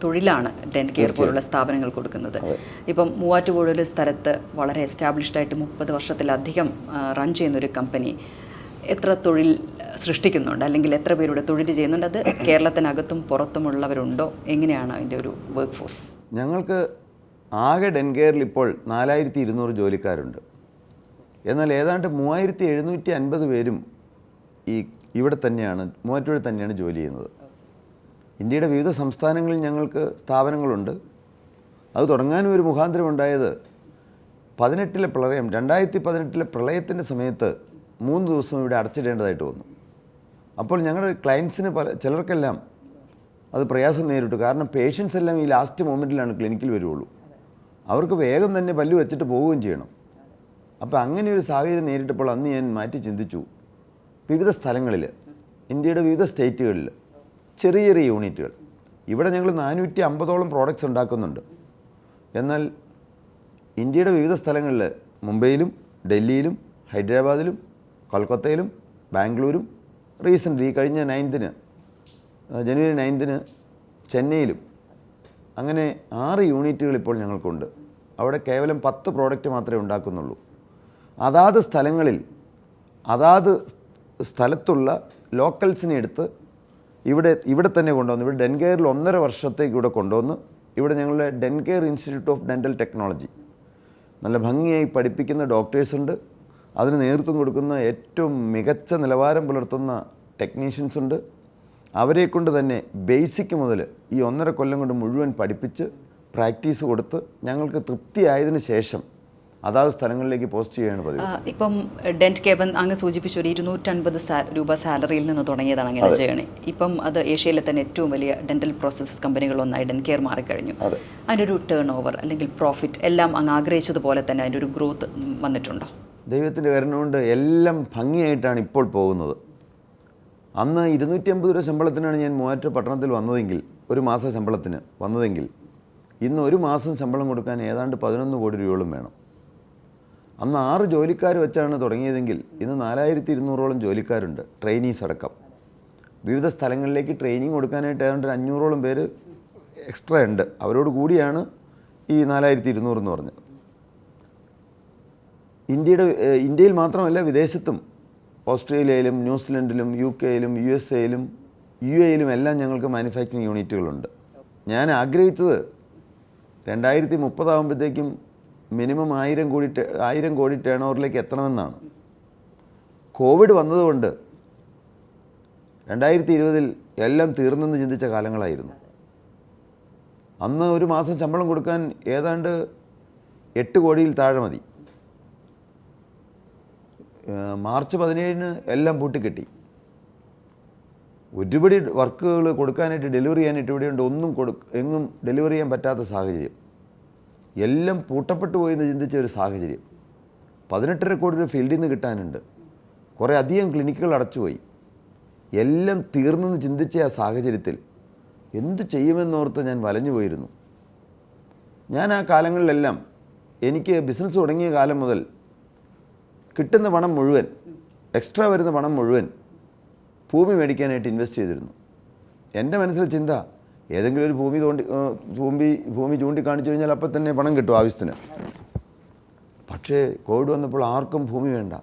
തൊഴിലാണ് ഡെൻ കെയർ പോലുള്ള സ്ഥാപനങ്ങൾ കൊടുക്കുന്നത്. ഇപ്പം മൂവാറ്റുപുഴ സ്ഥലത്ത് വളരെ എസ്റ്റാബ്ലിഷ്ഡ് ആയിട്ട് 30 വർഷത്തിലധികം റൺ ചെയ്യുന്നൊരു കമ്പനി എത്ര തൊഴിൽ സൃഷ്ടിക്കുന്നുണ്ട്, അല്ലെങ്കിൽ എത്ര പേരുടെ തൊഴിൽ ചെയ്യുന്നുണ്ട്? അത് കേരളത്തിനകത്തും പുറത്തുമുള്ളവരുണ്ടോ? എങ്ങനെയാണ് അതിൻ്റെ ഒരു വർക്ക് ഫോഴ്സ്? ഞങ്ങൾക്ക് ആകെ ഡെൻ കെയറിൽ ഇപ്പോൾ 4200 ജോലിക്കാരുണ്ട്. എന്നാൽ ഏതാണ്ട് 3750 പേരും ഇവിടെ തന്നെയാണ്, മൂവാറ്റുപുഴ തന്നെയാണ് ജോലി ചെയ്യുന്നത്. ഇന്ത്യയുടെ വിവിധ സംസ്ഥാനങ്ങളിൽ ഞങ്ങൾക്ക് സ്ഥാപനങ്ങളുണ്ട്. അത് തുടങ്ങാനും ഒരു മുഖാന്തരമുണ്ടായത് 2018 പ്രളയത്തിൻ്റെ സമയത്ത് 3 ദിവസം ഇവിടെ അടച്ചിടേണ്ടതായിട്ട് വന്നു. അപ്പോൾ ഞങ്ങളുടെ ക്ലയൻസിന് ചിലർക്കെല്ലാം അത് പ്രയാസം നേരിട്ടു. കാരണം പേഷ്യൻസ് എല്ലാം ഈ ലാസ്റ്റ് മൊമെൻറ്റിലാണ് ക്ലിനിക്കിൽ വരുള്ളൂ. അവർക്ക് വേഗം തന്നെ പല്ല് വെച്ചിട്ട് പോവുകയും ചെയ്യണം. അപ്പോൾ അങ്ങനെ ഒരു സാഹചര്യം നേരിട്ടപ്പോൾ അന്ന് ഞാൻ മാറ്റി ചിന്തിച്ചു, വിവിധ സ്ഥലങ്ങളിൽ, ഇന്ത്യയുടെ വിവിധ സ്റ്റേറ്റുകളിൽ ചെറിയ ചെറിയ യൂണിറ്റുകൾ, ഇവിടെ ഞങ്ങൾ 450ഓളം പ്രോഡക്റ്റ്സ് ഉണ്ടാക്കുന്നുണ്ട്. എന്നാൽ ഇന്ത്യയുടെ വിവിധ സ്ഥലങ്ങളിൽ, മുംബൈയിലും ഡൽഹിയിലും ഹൈദരാബാദിലും കൊൽക്കത്തയിലും ബാംഗ്ലൂരും, റീസെൻ്റ്ലി കഴിഞ്ഞ ജനുവരി 9 ചെന്നൈയിലും, അങ്ങനെ 6 യൂണിറ്റുകൾ ഇപ്പോൾ ഞങ്ങൾക്കുണ്ട്. അവിടെ കേവലം 10 പ്രോഡക്റ്റ് മാത്രമേ ഉണ്ടാക്കുന്നുള്ളൂ. അതാത് സ്ഥലങ്ങളിൽ അതാത് സ്ഥലത്തുള്ള ലോക്കൽസിനെ എടുത്ത് ഇവിടെ തന്നെ കൊണ്ടുവന്ന്, ഇവിടെ ഡെൻ കെയറിൽ 1.5 വർഷത്തേക്ക് ഇവിടെ കൊണ്ടുവന്ന്, ഇവിടെ ഞങ്ങളുടെ Den care institute of dental technology, നല്ല ഭംഗിയായി പഠിപ്പിക്കുന്ന ഡോക്ടേഴ്സുണ്ട്, അതിന് നേതൃത്വം കൊടുക്കുന്ന ഏറ്റവും മികച്ച നിലവാരം പുലർത്തുന്ന ടെക്നീഷ്യൻസ് ഉണ്ട്. അവരെ കൊണ്ട് തന്നെ ബേസിക് മുതൽ ഈ 1.5 കൊല്ലം കൊണ്ട് മുഴുവൻ പഠിപ്പിച്ച് പ്രാക്ടീസ് കൊടുത്ത് ഞങ്ങൾക്ക് തൃപ്തിയായതിനു ശേഷം അതാത് സ്ഥലങ്ങളിലേക്ക് പോസ്റ്റ് ചെയ്യുകയാണ് പതിവ്. ഇപ്പം ഡെൻ കെയർ അങ്ങ് സൂചിപ്പിച്ചു, ഒരു 250 രൂപ സാലറിയിൽ നിന്ന് തുടങ്ങിയതാണ് അങ്ങനെ ജേണി. ഇപ്പം അത് ഏഷ്യയിലെ തന്നെ ഏറ്റവും വലിയ ഡെന്റൽ പ്രോസസ്സസ് കമ്പനികളൊന്നായി ഡെൻ കെയർ മാറിക്കഴിഞ്ഞു. അതിൻ്റെ ഒരു ടേൺ ഓവർ അല്ലെങ്കിൽ പ്രോഫിറ്റ് എല്ലാം അങ്ങ് ആഗ്രഹിച്ചതുപോലെ തന്നെ അതിൻ്റെ ഒരു ഗ്രോത്ത് വന്നിട്ടുണ്ടോ? ദൈവത്തിൻ്റെ കരുണ കൊണ്ട് എല്ലാം ഭംഗിയായിട്ടാണ് ഇപ്പോൾ പോകുന്നത്. അന്ന് 250 രൂപ ശമ്പളത്തിനാണ് ഞാൻ മൂവാറ്റുപുഴ പട്ടണത്തിൽ വന്നതെങ്കിൽ, ഒരു മാസ ശമ്പളത്തിന് വന്നതെങ്കിൽ, ഇന്ന് ഒരു മാസം ശമ്പളം കൊടുക്കാൻ ഏതാണ്ട് 11 കോടി രൂപയോളം വേണം. അന്ന് 6 ജോലിക്കാർ വെച്ചാണ് തുടങ്ങിയതെങ്കിൽ ഇന്ന് 4200ഓളം ജോലിക്കാരുണ്ട്, ട്രെയിനീസ് അടക്കം. വിവിധ സ്ഥലങ്ങളിലേക്ക് ട്രെയിനിങ് കൊടുക്കാനായിട്ട് ഏതാണ്ട് 500ഓളം പേര് എക്സ്ട്രാ ഉണ്ട്. അവരോട് കൂടിയാണ് ഈ 4200 എന്ന് പറഞ്ഞത്. ഇന്ത്യയിൽ മാത്രമല്ല, വിദേശത്തും, ഓസ്ട്രേലിയയിലും ന്യൂസിലൻഡിലും UK-യിലും USA-യിലും UAE-യിലും എല്ലാം ഞങ്ങൾക്ക് മാനുഫാക്ചറിങ് യൂണിറ്റുകളുണ്ട്. ഞാൻ ആഗ്രഹിച്ചത് 2030 ആകുമ്പോഴത്തേക്കും മിനിമം 1000 കോടി ടേൺ ഓവറിലേക്ക് എത്തണമെന്നാണ്. കോവിഡ് വന്നതുകൊണ്ട് 2020 എല്ലാം തീർന്നെന്ന് ചിന്തിച്ച കാലങ്ങളായിരുന്നു. അന്ന് ഒരു മാസം ശമ്പളം കൊടുക്കാൻ ഏതാണ്ട് 8 കോടിയിൽ താഴെ മതി. മാർച്ച് 17 എല്ലാം പൂട്ടിക്കെട്ടി. ഒരുപടി വർക്കുകൾ കൊടുക്കാനായിട്ട്, ഡെലിവറി ചെയ്യാനായിട്ട് ഇവിടെയുണ്ട്, എങ്ങും ഡെലിവറി ചെയ്യാൻ പറ്റാത്ത സാഹചര്യം. എല്ലാം പൂട്ടപ്പെട്ടു പോയെന്ന് ചിന്തിച്ച ഒരു സാഹചര്യം. 18.5 കോടി രൂപ ഫീൽഡിൽ നിന്ന് കിട്ടാനുണ്ട്. കുറേ അധികം ക്ലിനിക്കുകൾ അടച്ചുപോയി. എല്ലാം തീർന്നെന്ന് ചിന്തിച്ച ആ സാഹചര്യത്തിൽ എന്തു ചെയ്യുമെന്നോർത്ത് ഞാൻ വലഞ്ഞു പോയിരുന്നു. ഞാൻ ആ കാലങ്ങളിലെല്ലാം, എനിക്ക് ബിസിനസ് തുടങ്ങിയ കാലം മുതൽ കിട്ടുന്ന പണം മുഴുവൻ, എക്സ്ട്രാ വരുന്ന പണം മുഴുവൻ ഭൂമി മേടിക്കാനായിട്ട് ഇൻവെസ്റ്റ് ചെയ്തിരുന്നു. എൻ്റെ മനസ്സിലെ ചിന്ത, ഏതെങ്കിലും ഒരു ഭൂമി ചൂണ്ടിക്കാണിച്ചു കഴിഞ്ഞാൽ അപ്പം തന്നെ പണം കിട്ടും ആവശ്യത്തിന്. പക്ഷേ കോവിഡ് വന്നപ്പോൾ ആർക്കും ഭൂമി വേണ്ട.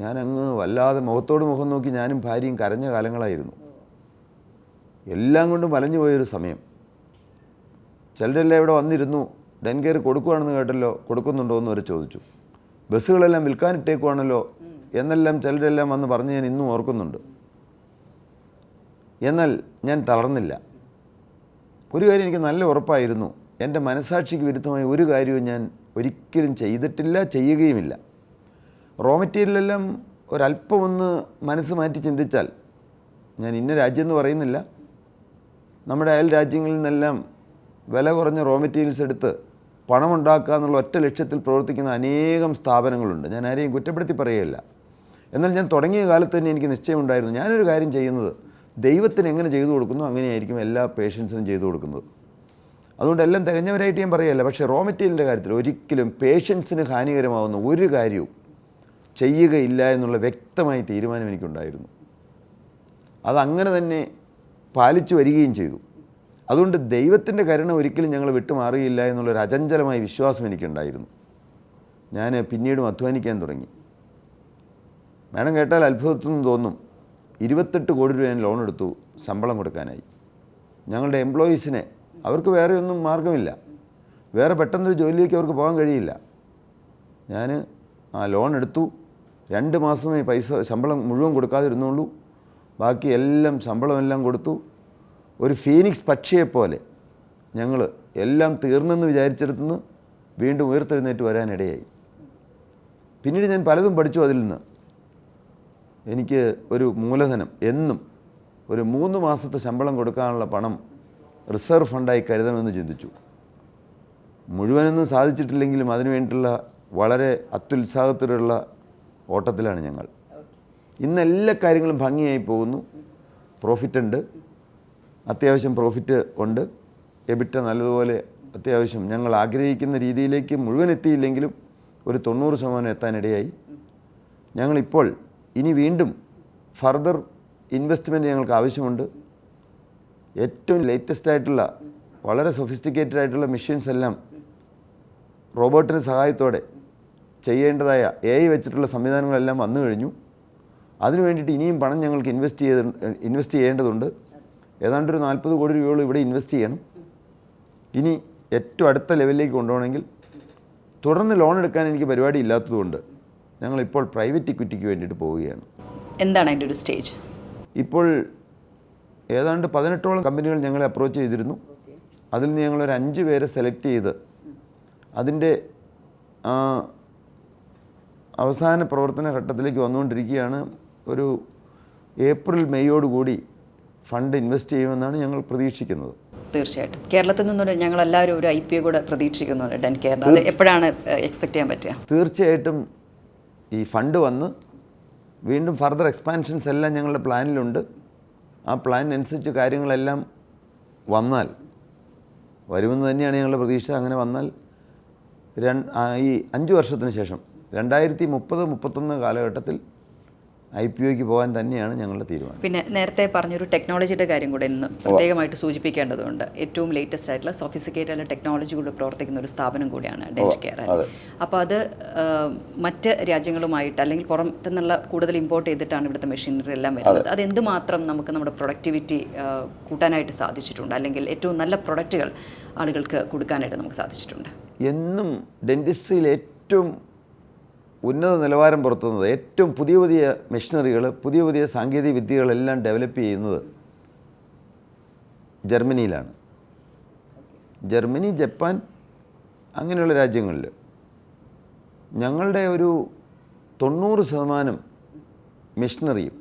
ഞാനങ്ങ് വല്ലാതെ മുഖത്തോട് മുഖം നോക്കി ഞാനും ഭാര്യയും കരഞ്ഞ കാലങ്ങളായിരുന്നു. എല്ലാം കൊണ്ടും വലഞ്ഞു പോയൊരു സമയം. ചിലരെല്ലാം ഇവിടെ വന്നിരുന്നു, ഡെൻ കെയർ കൊടുക്കുകയാണെന്ന് കേട്ടല്ലോ, കൊടുക്കുന്നുണ്ടോ എന്ന് വരെ ചോദിച്ചു. ബസ്സുകളെല്ലാം വിൽക്കാനിട്ടേക്കുവാണല്ലോ എന്നെല്ലാം ചിലരെല്ലാം വന്ന് പറഞ്ഞ് ഞാൻ ഇന്നും ഓർക്കുന്നുണ്ട്. എന്നാൽ ഞാൻ തളർന്നില്ല. ഒരു കാര്യം എനിക്ക് നല്ല ഉറപ്പായിരുന്നു, എൻ്റെ മനസാക്ഷിക്ക് വിരുദ്ധമായ ഒരു കാര്യവും ഞാൻ ഒരിക്കലും ചെയ്തിട്ടില്ല, ചെയ്യുകയുമില്ല. റോ മെറ്റീരിയലെല്ലാം ഒരല്പം ഒന്ന് മനസ്സ് മാറ്റി ചിന്തിച്ചാൽ, ഞാൻ ഇന്ന രാജ്യം എന്ന് പറയുന്നില്ല, നമ്മുടെ അയൽ രാജ്യങ്ങളിൽ നിന്നെല്ലാം വില കുറഞ്ഞ റോ മെറ്റീരിയൽസ് എടുത്ത് പണമുണ്ടാക്കുക എന്നുള്ള ഒറ്റ ലക്ഷ്യത്തിൽ പ്രവർത്തിക്കുന്ന അനേകം സ്ഥാപനങ്ങളുണ്ട്. ഞാൻ ആരെയും കുറ്റപ്പെടുത്തി പറയുകയില്ല. എന്നാൽ ഞാൻ തുടങ്ങിയ കാലത്ത് തന്നെ എനിക്ക് നിശ്ചയമുണ്ടായിരുന്നു, ഞാനൊരു കാര്യം ചെയ്യുന്നത് ദൈവത്തിന് എങ്ങനെ ചെയ്തു കൊടുക്കുന്നു അങ്ങനെയായിരിക്കും എല്ലാ പേഷ്യൻസിനും ചെയ്തു കൊടുക്കുന്നത്. അതുകൊണ്ട് എല്ലാം തികഞ്ഞവരായിട്ട് ഞാൻ പറയുകയല്ല. പക്ഷേ റോ മെറ്റീരിയലിൻ്റെ കാര്യത്തിൽ ഒരിക്കലും പേഷ്യൻസിന് ഹാനികരമാവുന്ന ഒരു കാര്യവും ചെയ്യുകയില്ല എന്നുള്ള വ്യക്തമായ തീരുമാനം എനിക്കുണ്ടായിരുന്നു. അതങ്ങനെ തന്നെ പാലിച്ചു വരികയും ചെയ്തു. അതുകൊണ്ട് ദൈവത്തിൻ്റെ കരുണ ഒരിക്കലും ഞങ്ങൾ വിട്ടുമാറുകയില്ല എന്നുള്ളൊരു അചഞ്ചലമായ വിശ്വാസം എനിക്കുണ്ടായിരുന്നു. ഞാൻ പിന്നീടും അധ്വാനിക്കാൻ തുടങ്ങി. വേണം കേട്ടാൽ അത്ഭുതത്തൊന്നും തോന്നും, 28 കോടി രൂപ ഞാൻ ലോൺ എടുത്തു ശമ്പളം കൊടുക്കാനായി. ഞങ്ങളുടെ എംപ്ലോയീസിനെ, അവർക്ക് വേറെ ഒന്നും മാർഗമില്ല, വേറെ പെട്ടെന്നൊരു ജോലിയിലേക്ക് അവർക്ക് പോകാൻ കഴിയില്ല. ഞാൻ ആ ലോൺ എടുത്തു. 2 മാസമേ ശമ്പളം മുഴുവൻ കൊടുക്കാതിരുന്നുള്ളൂ. ബാക്കി എല്ലാം ശമ്പളമെല്ലാം കൊടുത്തു. ഒരു ഫീനിക്സ് പക്ഷിയെപ്പോലെ ഞങ്ങൾ എല്ലാം തീർന്നെന്ന് വിചാരിച്ചിടത്തുനിന്ന് വീണ്ടും ഉയർത്തെഴുന്നേറ്റ് വരാനിടയായി. പിന്നീട് ഞാൻ പലതും പഠിച്ചു അതിൽ നിന്ന്. എനിക്ക് ഒരു മൂലധനം എന്നും ഒരു 3 മാസത്തെ ശമ്പളം കൊടുക്കാനുള്ള പണം റിസർവ് ഫണ്ടായി കരുതണമെന്ന് ചിന്തിച്ചു. മുഴുവനൊന്നും സാധിച്ചിട്ടില്ലെങ്കിലും അതിനു വേണ്ടിയിട്ടുള്ള വളരെ അത്യുത്സാഹത്തിലുള്ള ഓട്ടത്തിലാണ് ഞങ്ങൾ. ഇന്ന് എല്ലാ കാര്യങ്ങളും ഭംഗിയായി പോകുന്നു. പ്രോഫിറ്റ് ഉണ്ട്, അത്യാവശ്യം പ്രോഫിറ്റ് ഉണ്ട്. എബിറ്റ നല്ലതുപോലെ അത്യാവശ്യം ഞങ്ങൾ ആഗ്രഹിക്കുന്ന രീതിയിലേക്ക് മുഴുവൻ എത്തിയില്ലെങ്കിലും ഒരു 90% എത്താനിടയായി. ഞങ്ങളിപ്പോൾ ഇനി വീണ്ടും ഫർദർ ഇൻവെസ്റ്റ്മെൻറ്റ് ഞങ്ങൾക്ക് ആവശ്യമുണ്ട്. ഏറ്റവും ലേറ്റസ്റ്റ് ആയിട്ടുള്ള വളരെ സൊഫിസ്റ്റിക്കേറ്റഡ് ആയിട്ടുള്ള മെഷീൻസ് എല്ലാം റോബോട്ടിൻ്റെ സഹായത്തോടെ ചെയ്യേണ്ടതായ AI വെച്ചിട്ടുള്ള സംവിധാനങ്ങളെല്ലാം വന്നു കഴിഞ്ഞു. അതിനു വേണ്ടിയിട്ട് ഇനിയും പണം ഞങ്ങൾക്ക് ഇൻവെസ്റ്റ് ചെയ്യേണ്ടതുണ്ട്. ഏതാണ്ടൊരു 40 കോടി രൂപയോളം ഇവിടെ ഇൻവെസ്റ്റ് ചെയ്യണം. ഇനി ഏറ്റവും അടുത്ത ലെവലിലേക്ക് കൊണ്ടുപോകണമെങ്കിൽ തുടർന്ന് ലോൺ എടുക്കാൻ എനിക്ക് പരിപാടി ഇല്ലാത്തതുകൊണ്ട് ഞങ്ങളിപ്പോൾ പ്രൈവറ്റ് ഇക്വിറ്റിക്ക് വേണ്ടിയിട്ട് പോവുകയാണ്. എന്താണ് അതിൻ്റെ ഒരു സ്റ്റേജ്? ഇപ്പോൾ ഏതാണ്ട് 18ഓളം കമ്പനികൾ ഞങ്ങളെ അപ്രോച്ച് ചെയ്തിരുന്നു. അതിൽ നിന്ന് ഞങ്ങളൊരു 5 പേരെ സെലക്ട് ചെയ്ത് അതിൻ്റെ അവസാന പ്രവർത്തന ഘട്ടത്തിലേക്ക് വന്നുകൊണ്ടിരിക്കുകയാണ്. ഒരു ഏപ്രിൽ മെയ്യോടുകൂടി ഫണ്ട് ഇൻവെസ്റ്റ് ചെയ്യുമെന്നാണ് ഞങ്ങൾ പ്രതീക്ഷിക്കുന്നത്. തീർച്ചയായിട്ടും കേരളത്തിൽ നിന്നൊരു ഞങ്ങളെല്ലാവരും ഒരു IPO കൂടെ പ്രതീക്ഷിക്കുന്നുണ്ട് ഡെൻ കെയറിന്. അത് എപ്പോഴാണ് എക്സ്പെക്ട് ചെയ്യാൻ പറ്റുക? തീർച്ചയായിട്ടും ഈ ഫണ്ട് വന്ന് വീണ്ടും ഫർദർ എക്സ്പാൻഷൻസ് എല്ലാം ഞങ്ങളുടെ പ്ലാനിലുണ്ട്. ആ പ്ലാനിനനുസരിച്ച് കാര്യങ്ങളെല്ലാം വരുമെന്ന് തന്നെയാണ് ഞങ്ങളുടെ പ്രതീക്ഷ. അങ്ങനെ വന്നാൽ ഈ 5 വർഷത്തിന് ശേഷം 2030-31 കാലഘട്ടത്തിൽ IPOയ്ക്ക് പോകാൻ തന്നെയാണ് ഞങ്ങളുടെ തീരുമാനം. പിന്നെ നേരത്തെ പറഞ്ഞൊരു ടെക്നോളജിയുടെ കാര്യം കൂടെ ഇന്ന് പ്രത്യേകമായിട്ട് സൂചിപ്പിക്കേണ്ടതുണ്ട്. ഏറ്റവും ലേറ്റസ്റ്റ് ആയിട്ടുള്ള സോഫിസ്റ്റിക്കേറ്റഡ് ആയിട്ടുള്ള ടെക്നോളജി കൂടെ പ്രവർത്തിക്കുന്ന ഒരു സ്ഥാപനം കൂടിയാണ് ഡെൻ കെയർ. അപ്പോൾ അത് മറ്റ് രാജ്യങ്ങളുമായിട്ട് അല്ലെങ്കിൽ പുറത്തു നിന്നുള്ള കൂടുതൽ ഇമ്പോർട്ട് ചെയ്തിട്ടാണ് ഇവിടുത്തെ മെഷീനറി എല്ലാം വരുന്നത്. അത് എന്തുമാത്രം നമുക്ക് നമ്മുടെ പ്രൊഡക്ടിവിറ്റി കൂട്ടാനായിട്ട് സാധിച്ചിട്ടുണ്ട്, അല്ലെങ്കിൽ ഏറ്റവും നല്ല പ്രൊഡക്റ്റുകൾ ആളുകൾക്ക് കൊടുക്കാനായിട്ട് നമുക്ക് സാധിച്ചിട്ടുണ്ട്? എന്നും ഡെന്റിസ്ട്രിയിൽ ഏറ്റവും ഉന്നത നിലവാരം പുറത്തുന്നത്, ഏറ്റവും പുതിയ മെഷീനറികൾ, പുതിയ സാങ്കേതിക വിദ്യകളെല്ലാം ഡെവലപ്പ് ചെയ്യുന്നത് ജർമ്മനിയിലാണ്. ജർമ്മനി, ജപ്പാൻ അങ്ങനെയുള്ള രാജ്യങ്ങളിൽ ഞങ്ങളുടെ ഒരു 90% മെഷീനറിയും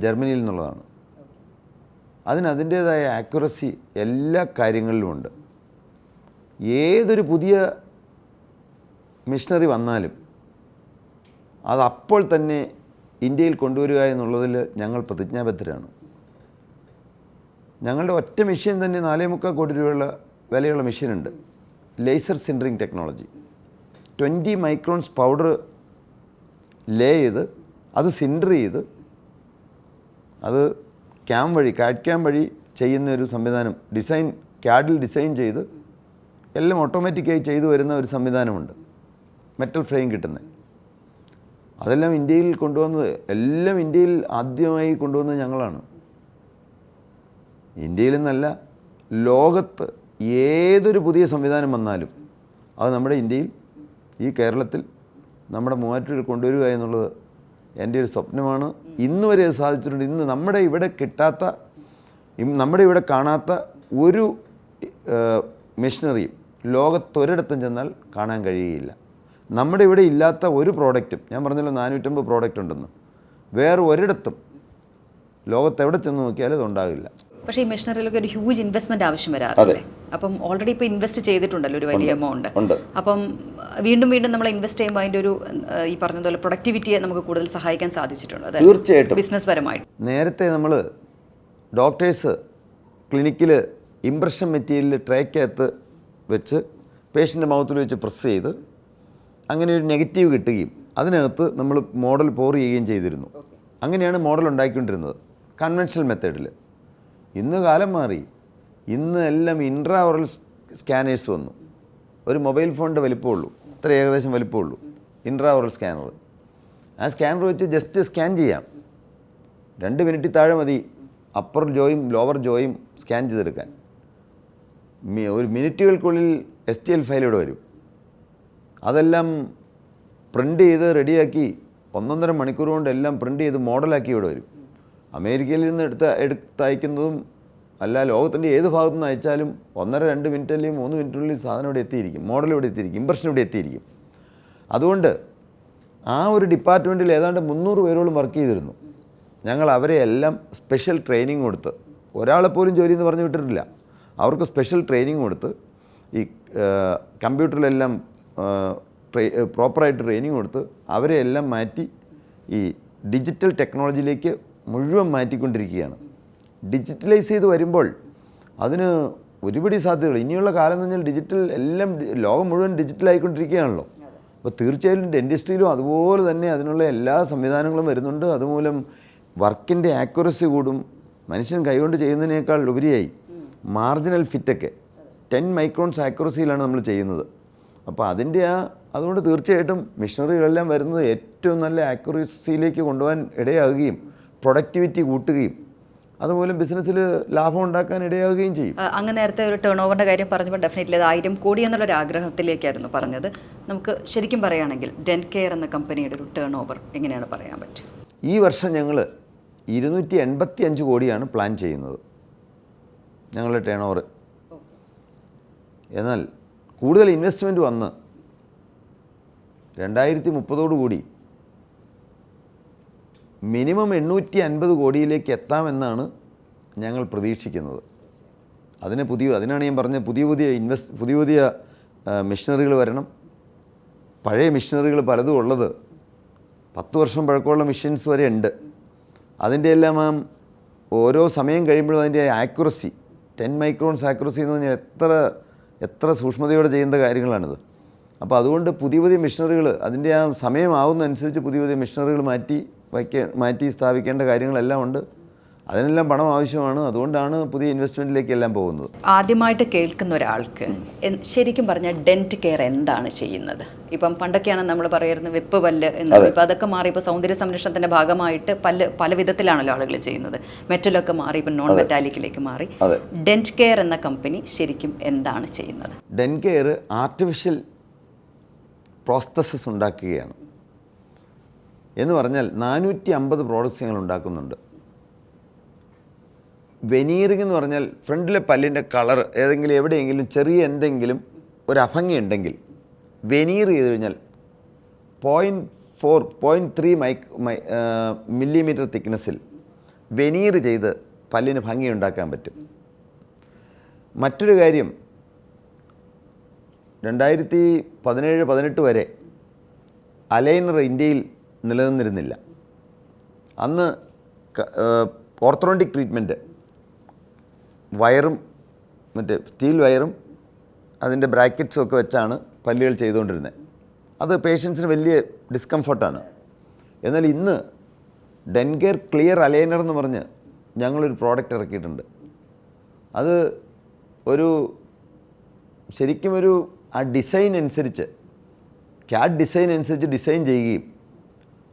ജർമ്മനിയിൽ നിന്നുള്ളതാണ്. അതിൻ്റേതായ ആക്യുറസി എല്ലാ കാര്യങ്ങളിലുമുണ്ട്. ഏതൊരു പുതിയ മെഷീനറി വന്നാലും അത് അപ്പോൾ തന്നെ ഇന്ത്യയിൽ കൊണ്ടുവരിക എന്നുള്ളതിൽ ഞങ്ങൾ പ്രതിജ്ഞാബദ്ധരാണ്. ഞങ്ങളുടെ ഒറ്റ മെഷീൻ തന്നെ 4.25 കോടി രൂപയുള്ള വിലയുള്ള മെഷീനുണ്ട്. Laser sintering technology. 20 microns powder lay ചെയ്ത് അത് സിൻഡർ ചെയ്ത് അത് കാഡ് ക്യാം വഴി ചെയ്യുന്ന ഒരു സംവിധാനം, CAD-ൽ ഡിസൈൻ ചെയ്ത് എല്ലാം ഓട്ടോമാറ്റിക്കായി ചെയ്തു വരുന്ന ഒരു സംവിധാനമുണ്ട്. മെറ്റൽ ഫ്രെയിം കിട്ടുന്നത്. അതെല്ലാം ഇന്ത്യയിൽ കൊണ്ടുവന്നത്, എല്ലാം ഇന്ത്യയിൽ ആദ്യമായി കൊണ്ടുവന്നത് ഞങ്ങളാണ്. ഇന്ത്യയിൽ നിന്നല്ല, ലോകത്ത് ഏതൊരു പുതിയ സംവിധാനം വന്നാലും അത് നമ്മുടെ ഇന്ത്യയിൽ, ഈ കേരളത്തിൽ, നമ്മുടെ മൂവാറ്റുപുഴയിൽ കൊണ്ടുവരിക എന്നുള്ളത് എൻ്റെ ഒരു സ്വപ്നമാണ്. ഇന്ന് വരെ അത് സാധിച്ചിട്ടുണ്ട്. ഇന്ന് നമ്മുടെ ഇവിടെ കിട്ടാത്ത, നമ്മുടെ ഇവിടെ കാണാത്ത ഒരു മെഷീനറിയും ലോകത്തൊരിടത്തും ചെന്നാൽ കാണാൻ കഴിയുകയില്ല. നമ്മുടെ ഇവിടെ ഇല്ലാത്ത ഒരു പ്രോഡക്റ്റും, ഞാൻ പറഞ്ഞല്ലോ 450 പ്രോഡക്റ്റ് ഉണ്ടെന്ന്, വേറെ ഒരിടത്തും ലോകത്തെവിടെ ചെന്ന് നോക്കിയാലും അതുണ്ടാകില്ല. പക്ഷേ ഈ മെഷീനറിയിലൊക്കെ ഒരു ഹ്യൂജ് ഇൻവെസ്റ്റ്മെൻറ്റ് ആവശ്യം വരാറില്ലേ? അപ്പം ഓൾറെഡി ഇപ്പോൾ ഇൻവെസ്റ്റ് ചെയ്തിട്ടുണ്ടല്ലോ ഒരു വലിയ എമൗണ്ട്. ഉണ്ട്. അപ്പം വീണ്ടും വീണ്ടും നമ്മൾ ഇൻവെസ്റ്റ് ചെയ്യുമ്പോൾ അതിൻ്റെ ഒരു ഈ പറഞ്ഞതുപോലെ പ്രൊഡക്ടിവിറ്റിയെ നമുക്ക് കൂടുതൽ സഹായിക്കാൻ സാധിച്ചിട്ടുണ്ട്. അതായത് തീർച്ചയായിട്ടും ബിസിനസ് പരമായിട്ട്. നേരത്തെ നമ്മൾ ഡോക്ടേഴ്സ് ക്ലിനിക്കിൽ ഇംപ്രഷൻ മെറ്റീരിയൽ ട്രേക്കകത്ത് വെച്ച് പേഷ്യൻ്റെ മൗത്തിൽ വെച്ച് പ്രസ് ചെയ്ത് അങ്ങനെ ഒരു നെഗറ്റീവ് കിട്ടുകയും അതിനകത്ത് നമ്മൾ മോഡൽ പോർ ചെയ്യുകയും ചെയ്തിരുന്നു. അങ്ങനെയാണ് മോഡൽ ഉണ്ടാക്കിക്കൊണ്ടിരുന്നത് കൺവെൻഷണൽ മെത്തേഡിൽ. ഇന്ന് കാലം മാറി. ഇന്ന് എല്ലാം ഇൻട്രാ ഓറൽ സ്കാനേഴ്സ് വന്നു. ഒരു മൊബൈൽ ഫോണിൻ്റെ വലിപ്പമുള്ളൂ, ഇത്ര ഏകദേശം വലിപ്പമുള്ളൂ ഇൻട്രാ ഓറൽ സ്കാനർ. ആ സ്കാനർ വെച്ച് ജസ്റ്റ് സ്കാൻ ചെയ്യാം. 2 മിനിറ്റ് താഴെ മതി അപ്പർ ജോയും ലോവർ ജോയും സ്കാൻ ചെയ്തെടുക്കാൻ. ഒരു മിനിറ്റുകൾക്കുള്ളിൽ STL ഫയൽ ഇവിടെ വരും. അതെല്ലാം പ്രിൻ്റ് ചെയ്ത് റെഡിയാക്കി 1.5 മണിക്കൂർ കൊണ്ട് എല്ലാം പ്രിൻ്റ് ചെയ്ത് മോഡലാക്കി ഇവിടെ വരും. അമേരിക്കയിൽ നിന്ന് എടുത്തയക്കുന്നതും അല്ല ലോകത്തിൻ്റെ ഏത് ഭാഗത്തു നിന്ന് അയച്ചാലും 1.5-2 മിനിറ്റ് അല്ലെങ്കിൽ 3 മിനിറ്റിനുള്ളിൽ സാധനം ഇവിടെ എത്തിയിരിക്കും, മോഡൽ ഇവിടെ എത്തിയിരിക്കും, ഇംപ്രഷൻ ഇവിടെ എത്തിയിരിക്കും. അതുകൊണ്ട് ആ ഒരു ഡിപ്പാർട്ട്മെൻറ്റിൽ ഏതാണ്ട് 300 പേരോളം വർക്ക് ചെയ്തിരുന്നു. ഞങ്ങൾ അവരെ എല്ലാം സ്പെഷ്യൽ ട്രെയിനിങ് കൊടുത്ത്, ഒരാളെപ്പോലും ജോലി എന്ന് പറഞ്ഞു വിട്ടിട്ടില്ല, അവർക്ക് സ്പെഷ്യൽ ട്രെയിനിങ് കൊടുത്ത് ഈ കമ്പ്യൂട്ടറിലെല്ലാം പ്രോപ്പറായിട്ട് ട്രെയിനിങ് കൊടുത്ത് അവരെ എല്ലാം മാറ്റി ഈ ഡിജിറ്റൽ ടെക്നോളജിയിലേക്ക് മുഴുവൻ മാറ്റിക്കൊണ്ടിരിക്കുകയാണ്. ഡിജിറ്റലൈസ് ചെയ്ത് വരുമ്പോൾ അതിന് ഒരുപടി സാധ്യതകൾ. ഇനിയുള്ള കാലം എന്ന് പറഞ്ഞാൽ ഡിജിറ്റൽ എല്ലാം ലോകം മുഴുവൻ ഡിജിറ്റലായിക്കൊണ്ടിരിക്കുകയാണല്ലോ. അപ്പോൾ തീർച്ചയായും ഡെൻറ്റിസ്ട്രിയിലും അതുപോലെ തന്നെ അതിനുള്ള എല്ലാ സംവിധാനങ്ങളും വരുന്നുണ്ട്. അതുമൂലം വർക്കിൻ്റെ ആക്യുറസി കൂടും. മനുഷ്യൻ കൈകൊണ്ട് ചെയ്യുന്നതിനേക്കാൾ ഉപരിയായി മാർജിനൽ ഫിറ്റൊക്കെ 10 മൈക്രോൺസ് ആക്യുറസിയിലാണ് നമ്മൾ ചെയ്യുന്നത്. അപ്പോൾ അതുകൊണ്ട് തീർച്ചയായിട്ടും മിഷനറികളെല്ലാം വരുന്നത് ഏറ്റവും നല്ല ആക്യുറസിയിലേക്ക് കൊണ്ടുപോകാൻ ഇടയാകുകയും പ്രൊഡക്ടിവിറ്റി കൂട്ടുകയും അതുമൂലം ബിസിനസ്സിൽ ലാഭം ഉണ്ടാക്കാൻ ഇടയാകുകയും ചെയ്യും. അങ്ങ് നേരത്തെ ഒരു ടേൺ ഓവറിൻ്റെ കാര്യം പറഞ്ഞപ്പോൾ ഡെഫിനറ്റ്ലി അത് 1000 കോടി എന്നുള്ളൊരു ആഗ്രഹത്തിലേക്കായിരുന്നു പറഞ്ഞത്. നമുക്ക് ശരിക്കും പറയുകയാണെങ്കിൽ ഡെന്റ് കെയർ എന്ന കമ്പനിയുടെ ഒരു ടേൺ ഓവർ എങ്ങനെയാണ് പറയാൻ പറ്റുക? ഈ വർഷം ഞങ്ങൾ 285 കോടിയാണ് പ്ലാൻ ചെയ്യുന്നത് ഞങ്ങളുടെ ടേൺ ഓവർ. എന്നാൽ കൂടുതൽ ഇൻവെസ്റ്റ്മെൻറ്റ് വന്ന് 2030 കൂടി മിനിമം 850 കോടിയിലേക്ക് എത്താമെന്നാണ് ഞങ്ങൾ പ്രതീക്ഷിക്കുന്നത്. അതിനാണ് ഞാൻ പറഞ്ഞത് പുതിയ മെഷീനറികൾ വരണം. പഴയ മെഷീനറികൾ പലതും ഉള്ളത് 10 വർഷം പഴക്കമുള്ള മെഷീൻസ് വരെ ഉണ്ട്. അതിൻ്റെ എല്ലാം ഓരോ സമയം കഴിയുമ്പോഴും അതിൻ്റെ ആക്യുറസി 10 മൈക്രോൺസ് ആക്യുറസി എന്ന് പറഞ്ഞാൽ എത്ര സൂക്ഷ്മതയോടെ ചെയ്യുന്ന കാര്യങ്ങളാണിത്. അപ്പോൾ അതുകൊണ്ട് പുതിയ മെഷീനറികൾ അതിൻ്റെ ആ സമയമാവുന്നതനുസരിച്ച് പുതിയ മെഷീനറികൾ മാറ്റി സ്ഥാപിക്കേണ്ട കാര്യങ്ങളെല്ലാം ഉണ്ട്. അതിനെല്ലാം പണം ആവശ്യമാണ്. അതുകൊണ്ടാണ് പുതിയ ഇൻവെസ്റ്റ്മെൻറ്റിലേക്ക് എല്ലാം പോകുന്നത്. ആദ്യമായിട്ട് കേൾക്കുന്ന ഒരാൾക്ക് ശരിക്കും പറഞ്ഞാൽ ഡെന്റ് കെയർ എന്താണ് ചെയ്യുന്നത്? ഇപ്പം പണ്ടൊക്കെയാണ് നമ്മൾ പറയുന്നത് വെപ്പ് പല്ല് എന്നത്. ഇപ്പം അതൊക്കെ മാറി ഇപ്പോൾ സൗന്ദര്യ സംരക്ഷണത്തിൻ്റെ ഭാഗമായിട്ട് പല വിധത്തിലാണല്ലോ ആളുകൾ ചെയ്യുന്നത്. മെറ്റലൊക്കെ മാറി ഇപ്പം നോൺ മെറ്റാലിക്കിലേക്ക് മാറി. ഡെന്റ് കെയർ എന്ന കമ്പനി ശരിക്കും എന്താണ് ചെയ്യുന്നത്? ഡെന്റ് കെയർ ആർട്ടിഫിഷ്യൽ പ്രോസ്തസിസ് ഉണ്ടാക്കുകയാണ്. എന്ന് പറഞ്ഞാൽ 450 പ്രോഡക്റ്റ്സ് ഞങ്ങൾ ഉണ്ടാക്കുന്നുണ്ട്. വെനീറിംഗ് എന്ന് പറഞ്ഞാൽ ഫ്രണ്ടിലെ പല്ലിൻ്റെ കളർ എവിടെയെങ്കിലും ചെറിയ എന്തെങ്കിലും ഒരു അഭംഗി ഉണ്ടെങ്കിൽ വെനീർ ചെയ്ത് കഴിഞ്ഞാൽ 0.3 മില്ലിമീറ്റർ തിക്നെസ്സിൽ വെനീർ ചെയ്ത് പല്ലിന് ഭംഗി ഉണ്ടാക്കാൻ പറ്റും. മറ്റൊരു കാര്യം, 2017-18 വരെ അലൈനർ ഇന്ത്യയിൽ നിലനിന്നിരുന്നില്ല. അന്ന് ഓർത്തോഡോണ്ടിക് ട്രീറ്റ്മെൻറ്റ് വയറും സ്റ്റീൽ വയറും അതിൻ്റെ ബ്രാക്കറ്റ്സും ഒക്കെ വെച്ചാണ് പല്ലുകൾ ചെയ്തുകൊണ്ടിരുന്നത്. അത് പേഷ്യൻസിന് വലിയ ഡിസ്കംഫർട്ടാണ്. എന്നാൽ ഇന്ന് ഡെന്റ് കെയർ ക്ലിയർ അലൈനർ എന്ന് പറഞ്ഞ് ഞങ്ങളൊരു പ്രോഡക്റ്റ് ഇറക്കിയിട്ടുണ്ട്. അത് ശരിക്കും ആ ഡിസൈൻ അനുസരിച്ച് CAD ഡിസൈൻ അനുസരിച്ച് ഡിസൈൻ ചെയ്യുകയും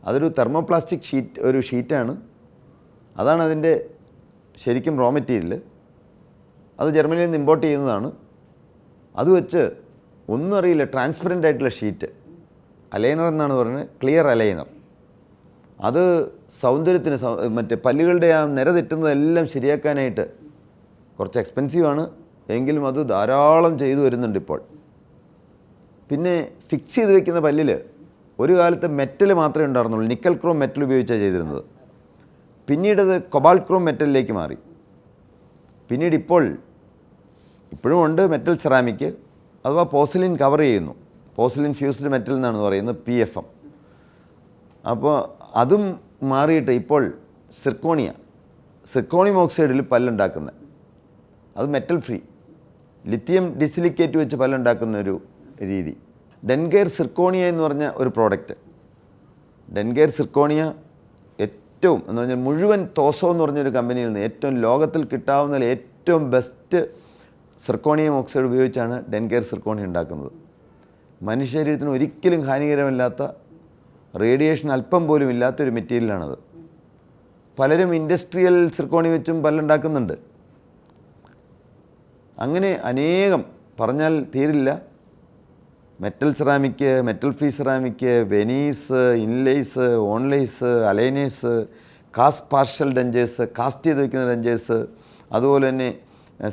അതൊരു തെർമോപ്ലാസ്റ്റിക് ഷീറ്റാണ്. അതാണ് അതിൻ്റെ ശരിക്കും റോ മെറ്റീരിയൽ. അത് ജർമ്മനിയിൽ നിന്ന് ഇമ്പോർട്ട് ചെയ്യുന്നതാണ്. അത് വെച്ച് ഒന്നും അറിയില്ല, ട്രാൻസ്പെറൻ്റ് ആയിട്ടുള്ള ഷീറ്റ് അലൈനർ എന്നാണ് പറയുന്നത്, ക്ലിയർ അലൈനർ. അത് സൗന്ദര്യത്തിന് പല്ലുകളുടെ ആ നിര തെറ്റുന്നതെല്ലാം ശരിയാക്കാനായിട്ട് കുറച്ച് എക്സ്പെൻസീവാണ്. എങ്കിലും അത് ധാരാളം ചെയ്തു വരുന്നുണ്ട് ഇപ്പോൾ. പിന്നെ ഫിക്സ് ചെയ്ത് വെക്കുന്ന പല്ലിൽ ഒരു കാലത്ത് മെറ്റൽ മാത്രമേ ഉണ്ടായിരുന്നുള്ളൂ. നിക്കൽ ക്രോം മെറ്റൽ ഉപയോഗിച്ചാണ് ചെയ്തിരുന്നത്. പിന്നീടത് കൊബാൾട്ട് ക്രോം മെറ്റലിലേക്ക് മാറി. പിന്നീട് ഇപ്പോൾ ഇപ്പോഴും ഉണ്ട് മെറ്റൽ സെറാമിക്, അഥവാ പോർസിലിൻ കവർ ചെയ്യുന്നു. പോർസിലിൻ ഫ്യൂസ്ഡ് മെറ്റൽ എന്നാണ് പറയുന്നത്, PFM. അപ്പോൾ അതും മാറിയിട്ട് ഇപ്പോൾ സിർക്കോണിയം ഓക്സൈഡിൽ പല്ലുണ്ടാക്കുന്നത്, അത് മെറ്റൽ ഫ്രീ, ലിത്തിയം ഡിസിലിക്കേറ്റ് വെച്ച് പല്ലുണ്ടാക്കുന്ന ഒരു രീതി. ഡെൻകെയർ സിർക്കോണിയ എന്ന് പറഞ്ഞ ഒരു പ്രോഡക്റ്റ്. ഡെൻകെയർ സിർക്കോണിയ ഏറ്റവും എന്ന് പറഞ്ഞാൽ മുഴുവൻ തോസോ എന്ന് പറഞ്ഞൊരു കമ്പനിയിൽ നിന്ന് ഏറ്റവും ലോകത്തിൽ കിട്ടാവുന്ന ഏറ്റവും ബെസ്റ്റ് സിർക്കോണിയം ഓക്സൈഡ് ഉപയോഗിച്ചാണ് ഡെൻകെയർ സിർക്കോണിയ ഉണ്ടാക്കുന്നത്. മനുഷ്യ ശരീരത്തിന് ഒരിക്കലും ഹാനികരമില്ലാത്ത, റേഡിയേഷൻ അല്പം പോലും ഇല്ലാത്തൊരു മെറ്റീരിയലാണത്. പലരും ഇൻഡസ്ട്രിയൽ സിർക്കോണി വെച്ചും പല്ലുണ്ടാക്കുന്നുണ്ട്. അങ്ങനെ അനേകം പറഞ്ഞാൽ തീരില്ല. Metal ceramic, metal free ceramic, veneers, inlays, onlays, aligners, cast partial dentures, cast ചെയ്ത് വയ്ക്കുന്ന ഡെഞ്ചേഴ്സ്, അതുപോലെ തന്നെ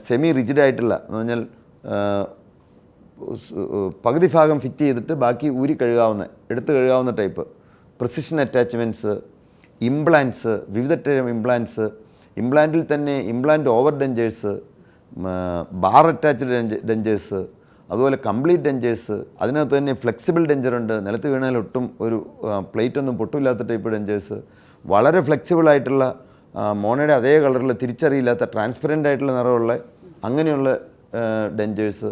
സെമി റിജിഡായിട്ടുള്ള എന്ന് പറഞ്ഞാൽ പകുതി ഭാഗം ഫിറ്റ് ചെയ്തിട്ട് ബാക്കി ഊരി കഴുകാവുന്ന, എടുത്ത് കഴുകാവുന്ന ടൈപ്പ്, പ്രിസിഷൻ അറ്റാച്ച്മെൻറ്റ്സ്, ഇംപ്ലാൻറ്റ്സ്, വിവിധ തരം ഇംപ്ലാൻറ്റ്സ്, ഇംപ്ലാൻറ്റിൽ തന്നെ implant over dentures, bar attached dentures, അതുപോലെ കംപ്ലീറ്റ് ഡെഞ്ചേഴ്സ്. അതിനകത്ത് തന്നെ ഫ്ലെക്സിബിൾ ഡെഞ്ചറുണ്ട്, നിലത്ത് വീണാൽ ഒട്ടും ഒരു പ്ലേറ്റ് ഒന്നും പൊട്ടില്ലാത്ത ടൈപ്പ് ഡെഞ്ചേഴ്സ്, വളരെ ഫ്ലെക്സിബിളായിട്ടുള്ള മോണയുടെ അതേ കളറിൽ തിരിച്ചറിയില്ലാത്ത ട്രാൻസ്പെറൻ്റ് ആയിട്ടുള്ള നിറമുള്ള അങ്ങനെയുള്ള ഡെഞ്ചേഴ്സ്.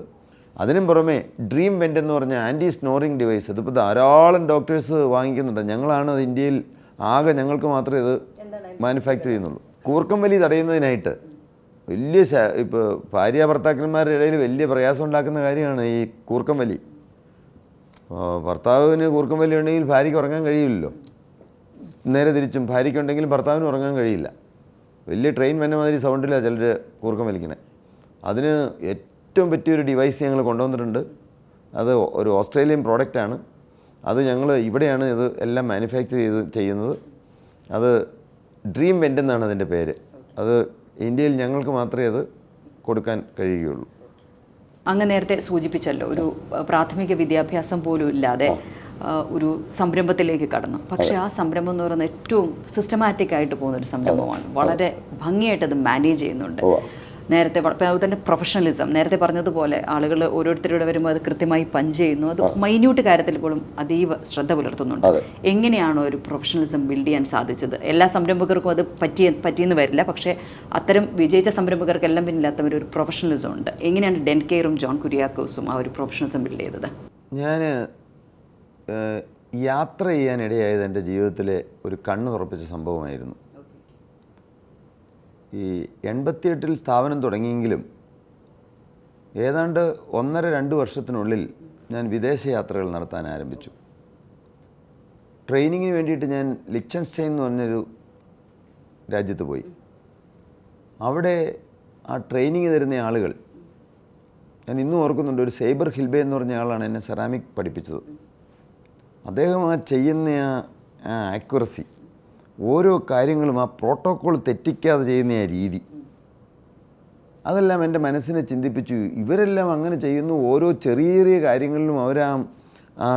അതിനും പുറമെ ഡ്രീം വെൻ്റ് എന്ന് പറഞ്ഞ ആൻറ്റി സ്നോറിങ് ഡിവൈസ്, ഇതിപ്പോൾ ധാരാളം ഡോക്ടേഴ്സ് വാങ്ങിക്കുന്നുണ്ട്. ഞങ്ങളാണ് ഇന്ത്യയിൽ ആകെ, ഞങ്ങൾക്ക് മാത്രമേ ഇത് മാനുഫാക്ചർ ചെയ്യുന്നുള്ളൂ. കൂർക്കം വലി തടയുന്നതിനായിട്ട് വലിയ ഇപ്പോൾ ഭാര്യ ഭർത്താക്കന്മാരുടെ ഇടയിൽ വലിയ പ്രയാസം ഉണ്ടാക്കുന്ന കാര്യമാണ് ഈ കൂർക്കം വലി. ഭർത്താവിന് കൂർക്കം വലി ഉണ്ടെങ്കിൽ ഭാര്യയ്ക്ക് ഉറങ്ങാൻ കഴിയില്ലല്ലോ. നേരെ തിരിച്ചും ഭാര്യയ്ക്കുണ്ടെങ്കിലും ഭർത്താവിന് ഉറങ്ങാൻ കഴിയില്ല. വലിയ ട്രെയിൻ വന്ന മാതിരി സൗണ്ടിലാണ് ചിലർ കൂർക്കം വലിക്കണേ. അതിന് ഏറ്റവും പറ്റിയൊരു ഡിവൈസ് ഞങ്ങൾ കൊണ്ടുവന്നിട്ടുണ്ട്. അത് ഒരു ഓസ്ട്രേലിയൻ പ്രോഡക്റ്റാണ്. അത് ഞങ്ങൾ ഇവിടെയാണ് ഇത് എല്ലാം മാനുഫാക്ചർ ചെയ്യുന്നത്. അത് ഡ്രീം വെൻ്റ് എന്നാണ് അതിൻ്റെ പേര്. അത് ഇന്ത്യയിൽ ഞങ്ങൾക്ക് മാത്രമേ അത് കൊടുക്കാൻ കഴിയുകയുള്ളൂ. അങ്ങ് നേരത്തെ സൂചിപ്പിച്ചല്ലോ, ഒരു പ്രാഥമിക വിദ്യാഭ്യാസം പോലും ഇല്ലാതെ ഒരു സംരംഭത്തിലേക്ക് കടന്നു. പക്ഷേ ആ സംരംഭം എന്ന് പറയുന്നത് ഏറ്റവും സിസ്റ്റമാറ്റിക് ആയിട്ട് പോകുന്നൊരു സംരംഭമാണ്. വളരെ ഭംഗിയായിട്ട് അത് മാനേജ് ചെയ്യുന്നുണ്ട്. നേരത്തെ അതുതന്നെ പ്രൊഫഷണലിസം, നേരത്തെ പറഞ്ഞതുപോലെ ആളുകൾ ഓരോരുത്തരുടെ വരുമ്പോൾ അത് കൃത്യമായി പഞ്ച് ചെയ്യുന്നു. അത് മൈന്യൂട്ട് കാര്യത്തിൽ പോലും അതീവ ശ്രദ്ധ പുലർത്തുന്നുണ്ട്. എങ്ങനെയാണോ ഒരു പ്രൊഫഷണലിസം ബിൽഡ് ചെയ്യാൻ സാധിച്ചത്? എല്ലാ സംരംഭകർക്കും അത് പറ്റിയെന്ന് വരില്ല, പക്ഷേ അത്തരം വിജയിച്ച സംരംഭകർക്കെല്ലാം പിന്നില്ലാത്ത ഒരു പ്രൊഫഷണലിസം ഉണ്ട്. എങ്ങനെയാണ് ഡെൻകെയറും ജോൺ കുര്യാക്കോസും ആ ഒരു പ്രൊഫഷണലിസം ബിൽഡ് ചെയ്തത്? ഞാൻ യാത്ര ചെയ്യാനിടയായത് എൻ്റെ ജീവിതത്തിലെ ഒരു കണ്ണ് തുറപ്പിച്ച സംഭവമായിരുന്നു. ഈ 88-ൽ സ്ഥാപനം തുടങ്ങിയെങ്കിലും ഏതാണ്ട് 1.5-2 വർഷത്തിനുള്ളിൽ ഞാൻ വിദേശയാത്രകൾ നടത്താൻ ആരംഭിച്ചു. ട്രെയിനിങ്ങിന് വേണ്ടിയിട്ട് ഞാൻ ലിച്ചൻസ്റ്റൈൻ എന്ന് പറഞ്ഞൊരു രാജ്യത്ത് പോയി. അവിടെ ആ ട്രെയിനിങ് തരുന്ന ആളുകൾ, ഞാൻ ഇന്നും ഓർക്കുന്നുണ്ട്, ഒരു സൈബർ ഹിൽബെ എന്ന് പറഞ്ഞ ആളാണ് എന്നെ സെറാമിക് പഠിപ്പിച്ചത്. അദ്ദേഹം ആ ചെയ്യുന്ന ആ ആക്യുറസി, ഓരോ കാര്യങ്ങളും ആ പ്രോട്ടോക്കോൾ തെറ്റിക്കാതെ ചെയ്യുന്ന ആ രീതി, അതെല്ലാം എൻ്റെ മനസ്സിനെ ചിന്തിപ്പിച്ചു. ഇവരെല്ലാം അങ്ങനെ ചെയ്യുന്നു, ഓരോ ചെറിയ ചെറിയ കാര്യങ്ങളിലും ആ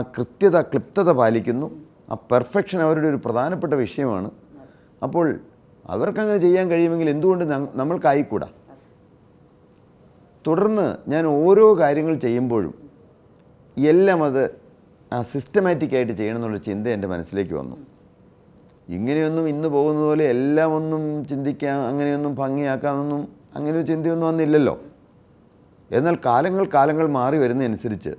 ക്ലിപ്തത പാലിക്കുന്നു. ആ പെർഫെക്ഷൻ അവരുടെ ഒരു പ്രധാനപ്പെട്ട വിഷയമാണ്. അപ്പോൾ അവർക്കങ്ങനെ ചെയ്യാൻ കഴിയുമെങ്കിൽ എന്തുകൊണ്ട് നമ്മൾക്കായിക്കൂടാ? തുടർന്ന് ഞാൻ ഓരോ കാര്യങ്ങൾ ചെയ്യുമ്പോഴും എല്ലാം അത് സിസ്റ്റമാറ്റിക്കായിട്ട് ചെയ്യണമെന്നുള്ള ചിന്ത എൻ്റെ മനസ്സിലേക്ക് വന്നു. ഇങ്ങനെയൊന്നും ഇന്ന് പോകുന്ന പോലെ എല്ലാം ഒന്നും ചിന്തിക്കാം, അങ്ങനെയൊന്നും ഭംഗിയാക്കാമെന്നൊന്നും അങ്ങനെ ഒരു ചിന്തയൊന്നും വന്നില്ലല്ലോ. എന്നാൽ കാലങ്ങൾ മാറി വരുന്നതനുസരിച്ച്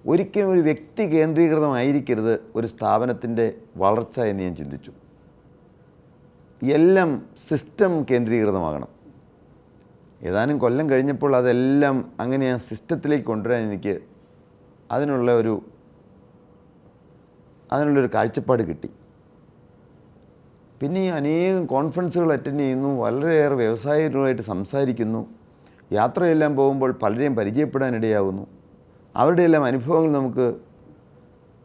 ഒരിക്കലും ഒരു വ്യക്തി കേന്ദ്രീകൃതമായിരിക്കരുത് ഒരു സ്ഥാപനത്തിൻ്റെ വളർച്ച എന്ന് ഞാൻ ചിന്തിച്ചു. എല്ലാം സിസ്റ്റം കേന്ദ്രീകൃതമാകണം. ഏതാനും കൊല്ലം കഴിഞ്ഞപ്പോൾ അതെല്ലാം അങ്ങനെ ആ സിസ്റ്റത്തിലേക്ക് കൊണ്ടുവരാൻ എനിക്ക് അതിനുള്ളൊരു കാഴ്ചപ്പാട് കിട്ടി. പിന്നെ അനേകം കോൺഫറൻസുകൾ അറ്റൻഡ് ചെയ്യുന്നു, വളരെയേറെ വ്യവസായികളുമായിട്ട് സംസാരിക്കുന്നു, യാത്രയെല്ലാം പോകുമ്പോൾ പലരെയും പരിചയപ്പെടാനിടയാകുന്നു, അവരുടെയെല്ലാം അനുഭവങ്ങൾ നമുക്ക്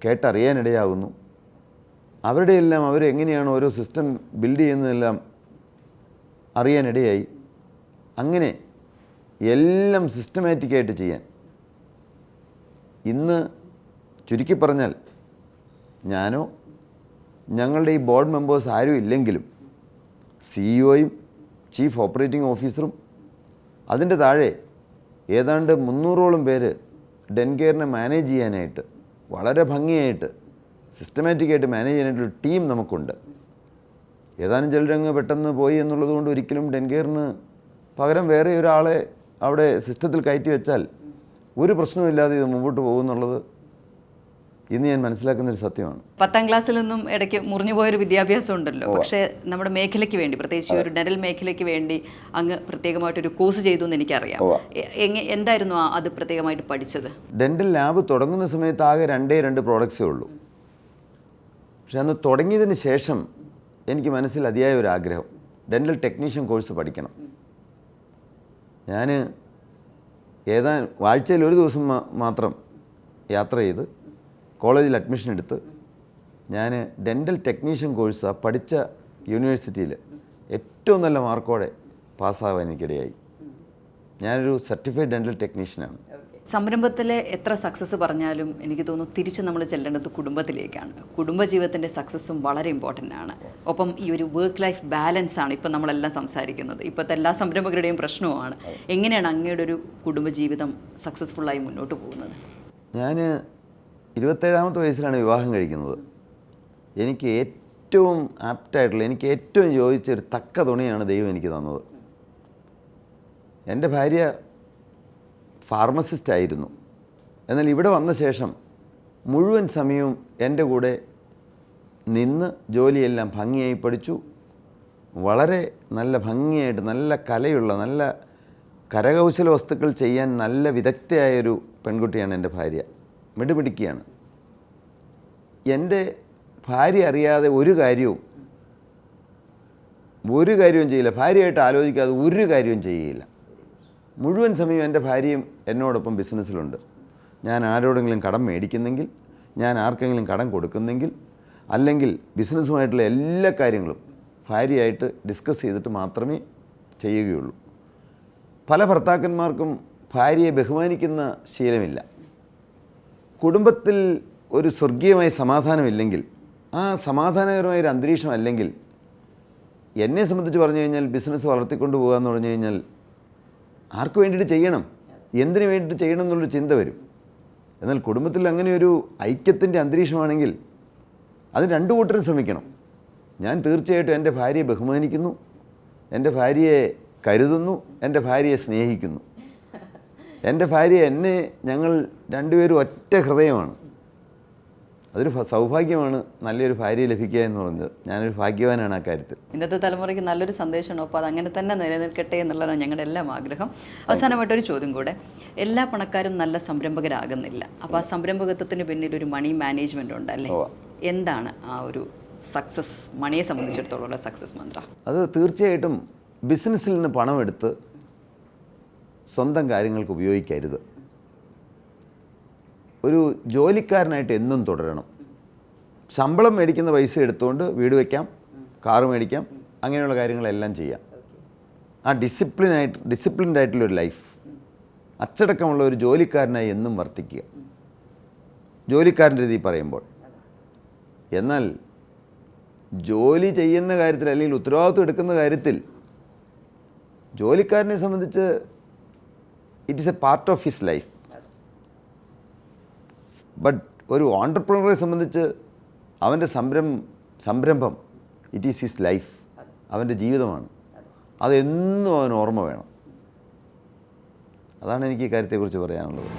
കേട്ടറിയാനിടയാകുന്നു, അവരുടെയെല്ലാം അവരെങ്ങനെയാണ് ഓരോ സിസ്റ്റം ബിൽഡ് ചെയ്യുന്നതെല്ലാം അറിയാനിടയായി. അങ്ങനെ എല്ലാം സിസ്റ്റമാറ്റിക്കായിട്ട് ചെയ്യാൻ ഇന്ന് ചുരുക്കി പറഞ്ഞാൽ ഞാനോ ഞങ്ങളുടെ ഈ ബോർഡ് മെമ്പേഴ്സ് ആരും ഇല്ലെങ്കിലും CEO-യും ചീഫ് ഓപ്പറേറ്റിംഗ് ഓഫീസറും അതിൻ്റെ താഴെ ഏതാണ്ട് 300ഓളം പേര് ഡെൻകെയറിനെ മാനേജ് ചെയ്യാനായിട്ട് വളരെ ഭംഗിയായിട്ട് സിസ്റ്റമാറ്റിക്കായിട്ട് മാനേജ് ചെയ്യാനായിട്ടൊരു ടീം നമുക്കുണ്ട്. ഏതാനും ചിലരങ്ങ് പെട്ടെന്ന് പോയി എന്നുള്ളത് കൊണ്ട് ഒരിക്കലും ഡെൻകെയറിന് പകരം വേറെ ഒരാളെ അവിടെ സിസ്റ്റത്തിൽ കയറ്റി വെച്ചാൽ ഒരു പ്രശ്നവുമില്ലാതെ ഇത് മുമ്പോട്ട് പോകുമെന്നുള്ളത് ഇന്ന് ഞാൻ മനസ്സിലാക്കുന്നൊരു സത്യമാണ്. 10ാം ക്ലാസ്സിൽ നിന്നും ഇടയ്ക്ക് മുറിഞ്ഞു പോയൊരു വിദ്യാഭ്യാസം ഉണ്ടല്ലോ. പക്ഷേ നമ്മുടെ മേഖലയ്ക്ക് വേണ്ടി, പ്രത്യേകിച്ച് ഒരു ഡെന്റൽ മേഖലയ്ക്ക് വേണ്ടി അങ്ങ് പ്രത്യേകമായിട്ടൊരു കോഴ്സ് ചെയ്തു എന്ന് എനിക്കറിയാം. എന്തായിരുന്നു അത് പ്രത്യേകമായിട്ട് പഠിച്ചത്? ഡെന്റൽ ലാബ് തുടങ്ങുന്ന സമയത്ത് ആകെ 2 പ്രോഡക്ട്സേ ഉള്ളൂ. പക്ഷെ അന്ന് തുടങ്ങിയതിന് ശേഷം എനിക്ക് മനസ്സിൽ അതിയായ ഒരു ആഗ്രഹം, ഡെന്റൽ ടെക്നീഷ്യൻ കോഴ്സ് പഠിക്കണം. ഞാൻ ആഴ്ചയിൽ ഒരു ദിവസം മാത്രം യാത്ര ചെയ്ത് കോളേജിൽ അഡ്മിഷൻ എടുത്ത് ഞാൻ ഡെന്റൽ ടെക്നീഷ്യൻ കോഴ്സ് പഠിച്ച യൂണിവേഴ്സിറ്റിയിൽ ഏറ്റവും നല്ല മാർക്കോടെ പാസ്സാവാൻ എനിക്കിടയായി. ഞാനൊരു സർട്ടിഫൈഡ് ഡെന്റൽ ടെക്നീഷ്യനാണ്. സംരംഭത്തിലെ എത്ര സക്സസ് പറഞ്ഞാലും എനിക്ക് തോന്നുന്നു തിരിച്ച് നമ്മൾ ചെല്ലേണ്ടത് കുടുംബത്തിലേക്കാണ്. കുടുംബജീവിതത്തിൻ്റെ സക്സസ്സും വളരെ ഇമ്പോർട്ടൻ്റ് ആണ്. ഒപ്പം ഈ ഒരു വർക്ക് ലൈഫ് ബാലൻസ് ആണ് ഇപ്പം നമ്മളെല്ലാം സംസാരിക്കുന്നത്. ഇപ്പോഴത്തെ എല്ലാ സംരംഭകരുടെയും പ്രശ്നവുമാണ്. എങ്ങനെയാണ് അങ്ങയുടെ ഒരു കുടുംബജീവിതം സക്സസ്ഫുള്ളായി മുന്നോട്ട് പോകുന്നത്? ഞാൻ 27ാമത്തെ വയസ്സിലാണ് വിവാഹം കഴിക്കുന്നത്. എനിക്ക് ഏറ്റവും ആപ്റ്റായിട്ടുള്ള, എനിക്ക് ഏറ്റവും യോജിച്ചൊരു തക്ക തുണിയാണ് ദൈവം എനിക്ക് തന്നത്. എൻ്റെ ഭാര്യ ഫാർമസിസ്റ്റ് ആയിരുന്നു. എന്നാൽ ഇവിടെ വന്ന ശേഷം മുഴുവൻ സമയവും എൻ്റെ കൂടെ നിന്ന് ജോലിയെല്ലാം ഭംഗിയായി പഠിച്ചു. വളരെ നല്ല ഭംഗിയായിട്ട്, നല്ല കലയുള്ള, നല്ല കരകൗശല വസ്തുക്കൾ ചെയ്യാൻ നല്ല വിദഗ്ധയായൊരു പെൺകുട്ടിയാണ് എൻ്റെ ഭാര്യ. മിടുമിടുക്കിയാണ്. എൻ്റെ ഭാര്യ അറിയാതെ ഒരു കാര്യവും ചെയ്യില്ല. ഭാര്യയായിട്ട് ആലോചിക്കാതെ ഒരു കാര്യവും ചെയ്യുകയില്ല. മുഴുവൻ സമയം എൻ്റെ ഭാര്യയും എന്നോടൊപ്പം ബിസിനസ്സിലുണ്ട്. ഞാൻ ആരോടെങ്കിലും കടം മേടിക്കുന്നെങ്കിൽ, ഞാൻ ആർക്കെങ്കിലും കടം കൊടുക്കുന്നെങ്കിൽ, അല്ലെങ്കിൽ ബിസിനസ്സുമായിട്ടുള്ള എല്ലാ കാര്യങ്ങളും ഭാര്യയായിട്ട് ഡിസ്കസ് ചെയ്തിട്ട് മാത്രമേ ചെയ്യുകയുള്ളൂ. പല ഭർത്താക്കന്മാർക്കും ഭാര്യയെ ബഹുമാനിക്കുന്ന ശീലമില്ല. കുടുംബത്തിൽ ഒരു സ്വർഗീയമായ സമാധാനമില്ലെങ്കിൽ, ആ സമാധാനകരമായൊരു അന്തരീക്ഷം അല്ലെങ്കിൽ, എന്നെ സംബന്ധിച്ച് പറഞ്ഞു കഴിഞ്ഞാൽ ബിസിനസ് വളർത്തിക്കൊണ്ട് പോകുക എന്ന് പറഞ്ഞു കഴിഞ്ഞാൽ ആർക്ക് വേണ്ടിയിട്ട് ചെയ്യണം, എന്തിനു വേണ്ടിയിട്ട് ചെയ്യണം എന്നുള്ളൊരു ചിന്ത വരും. എന്നാൽ കുടുംബത്തിൽ അങ്ങനെ ഒരു ഐക്യത്തിൻ്റെ അന്തരീക്ഷമാണെങ്കിൽ അത് രണ്ടു കൂട്ടരും ശ്രമിക്കണം. ഞാൻ തീർച്ചയായിട്ടും എൻ്റെ ഭാര്യയെ ബഹുമാനിക്കുന്നു, എൻ്റെ ഭാര്യയെ കരുതുന്നു, എൻ്റെ ഭാര്യയെ സ്നേഹിക്കുന്നു. എൻ്റെ ഭാര്യ എന്നെ, ഞങ്ങൾ രണ്ടുപേരും ഒറ്റ ഹൃദയമാണ്. അതൊരു സൗഭാഗ്യമാണ് നല്ലൊരു ഭാര്യയെ ലഭിക്കുക എന്ന് പറയുന്നത്. ഞാനൊരു ഭാഗ്യവാനാണ് ആ കാര്യത്തിൽ. ഇന്നത്തെ തലമുറയ്ക്ക് നല്ലൊരു സന്ദേശമാണ്. അപ്പോൾ അത് അങ്ങനെ തന്നെ നിലനിൽക്കട്ടെ എന്നുള്ളതാണ് ഞങ്ങളുടെ എല്ലാം ആഗ്രഹം. അവസാനമായിട്ടൊരു ചോദ്യം കൂടെ. എല്ലാ പണക്കാരും നല്ല സംരംഭകരാകുന്നില്ല. അപ്പോൾ ആ സംരംഭകത്വത്തിന് പിന്നിൽ ഒരു മണി മാനേജ്മെൻ്റ് ഉണ്ടല്ലേ? എന്താണ് ആ ഒരു സക്സസ്, മണിയെ സംബന്ധിച്ചിടത്തോളം സക്സസ് മന്ത്രം? അത് തീർച്ചയായിട്ടും ബിസിനസ്സിൽ നിന്ന് പണമെടുത്ത് സ്വന്തം കാര്യങ്ങൾക്ക് ഉപയോഗിക്കരുത്. ഒരു ജോലിക്കാരനായിട്ട് എന്നും തുടരണം. ശമ്പളം മേടിക്കുന്ന പൈസ എടുത്തുകൊണ്ട് വീട് വയ്ക്കാം, കാറ് മേടിക്കാം, അങ്ങനെയുള്ള കാര്യങ്ങളെല്ലാം ചെയ്യാം. ആ ഡിസിപ്ലിൻഡ് ആയിട്ടുള്ളൊരു ലൈഫ്, അച്ചടക്കമുള്ള ഒരു ജോലിക്കാരനായി എന്നും വർത്തിക്കുക, ജോലിക്കാരൻ്റെ രീതി പറയുമ്പോൾ. എന്നാൽ ജോലി ചെയ്യുന്ന കാര്യത്തിൽ അല്ലെങ്കിൽ ഉത്തരവാദിത്വം എടുക്കുന്ന കാര്യത്തിൽ ജോലിക്കാരനെ സംബന്ധിച്ച് it is A part of his life. But ഒരു ഓൺടർപ്രണറെ സംബന്ധിച്ച് അവൻ്റെ സംരംഭം ഇറ്റ് ഈസ് ഹിസ് ലൈഫ്, അവൻ്റെ ജീവിതമാണ്. അതെന്നും അവന് ഓർമ്മ വേണം. അതാണ് എനിക്ക് ഈ കാര്യത്തെക്കുറിച്ച് പറയാനുള്ളത്.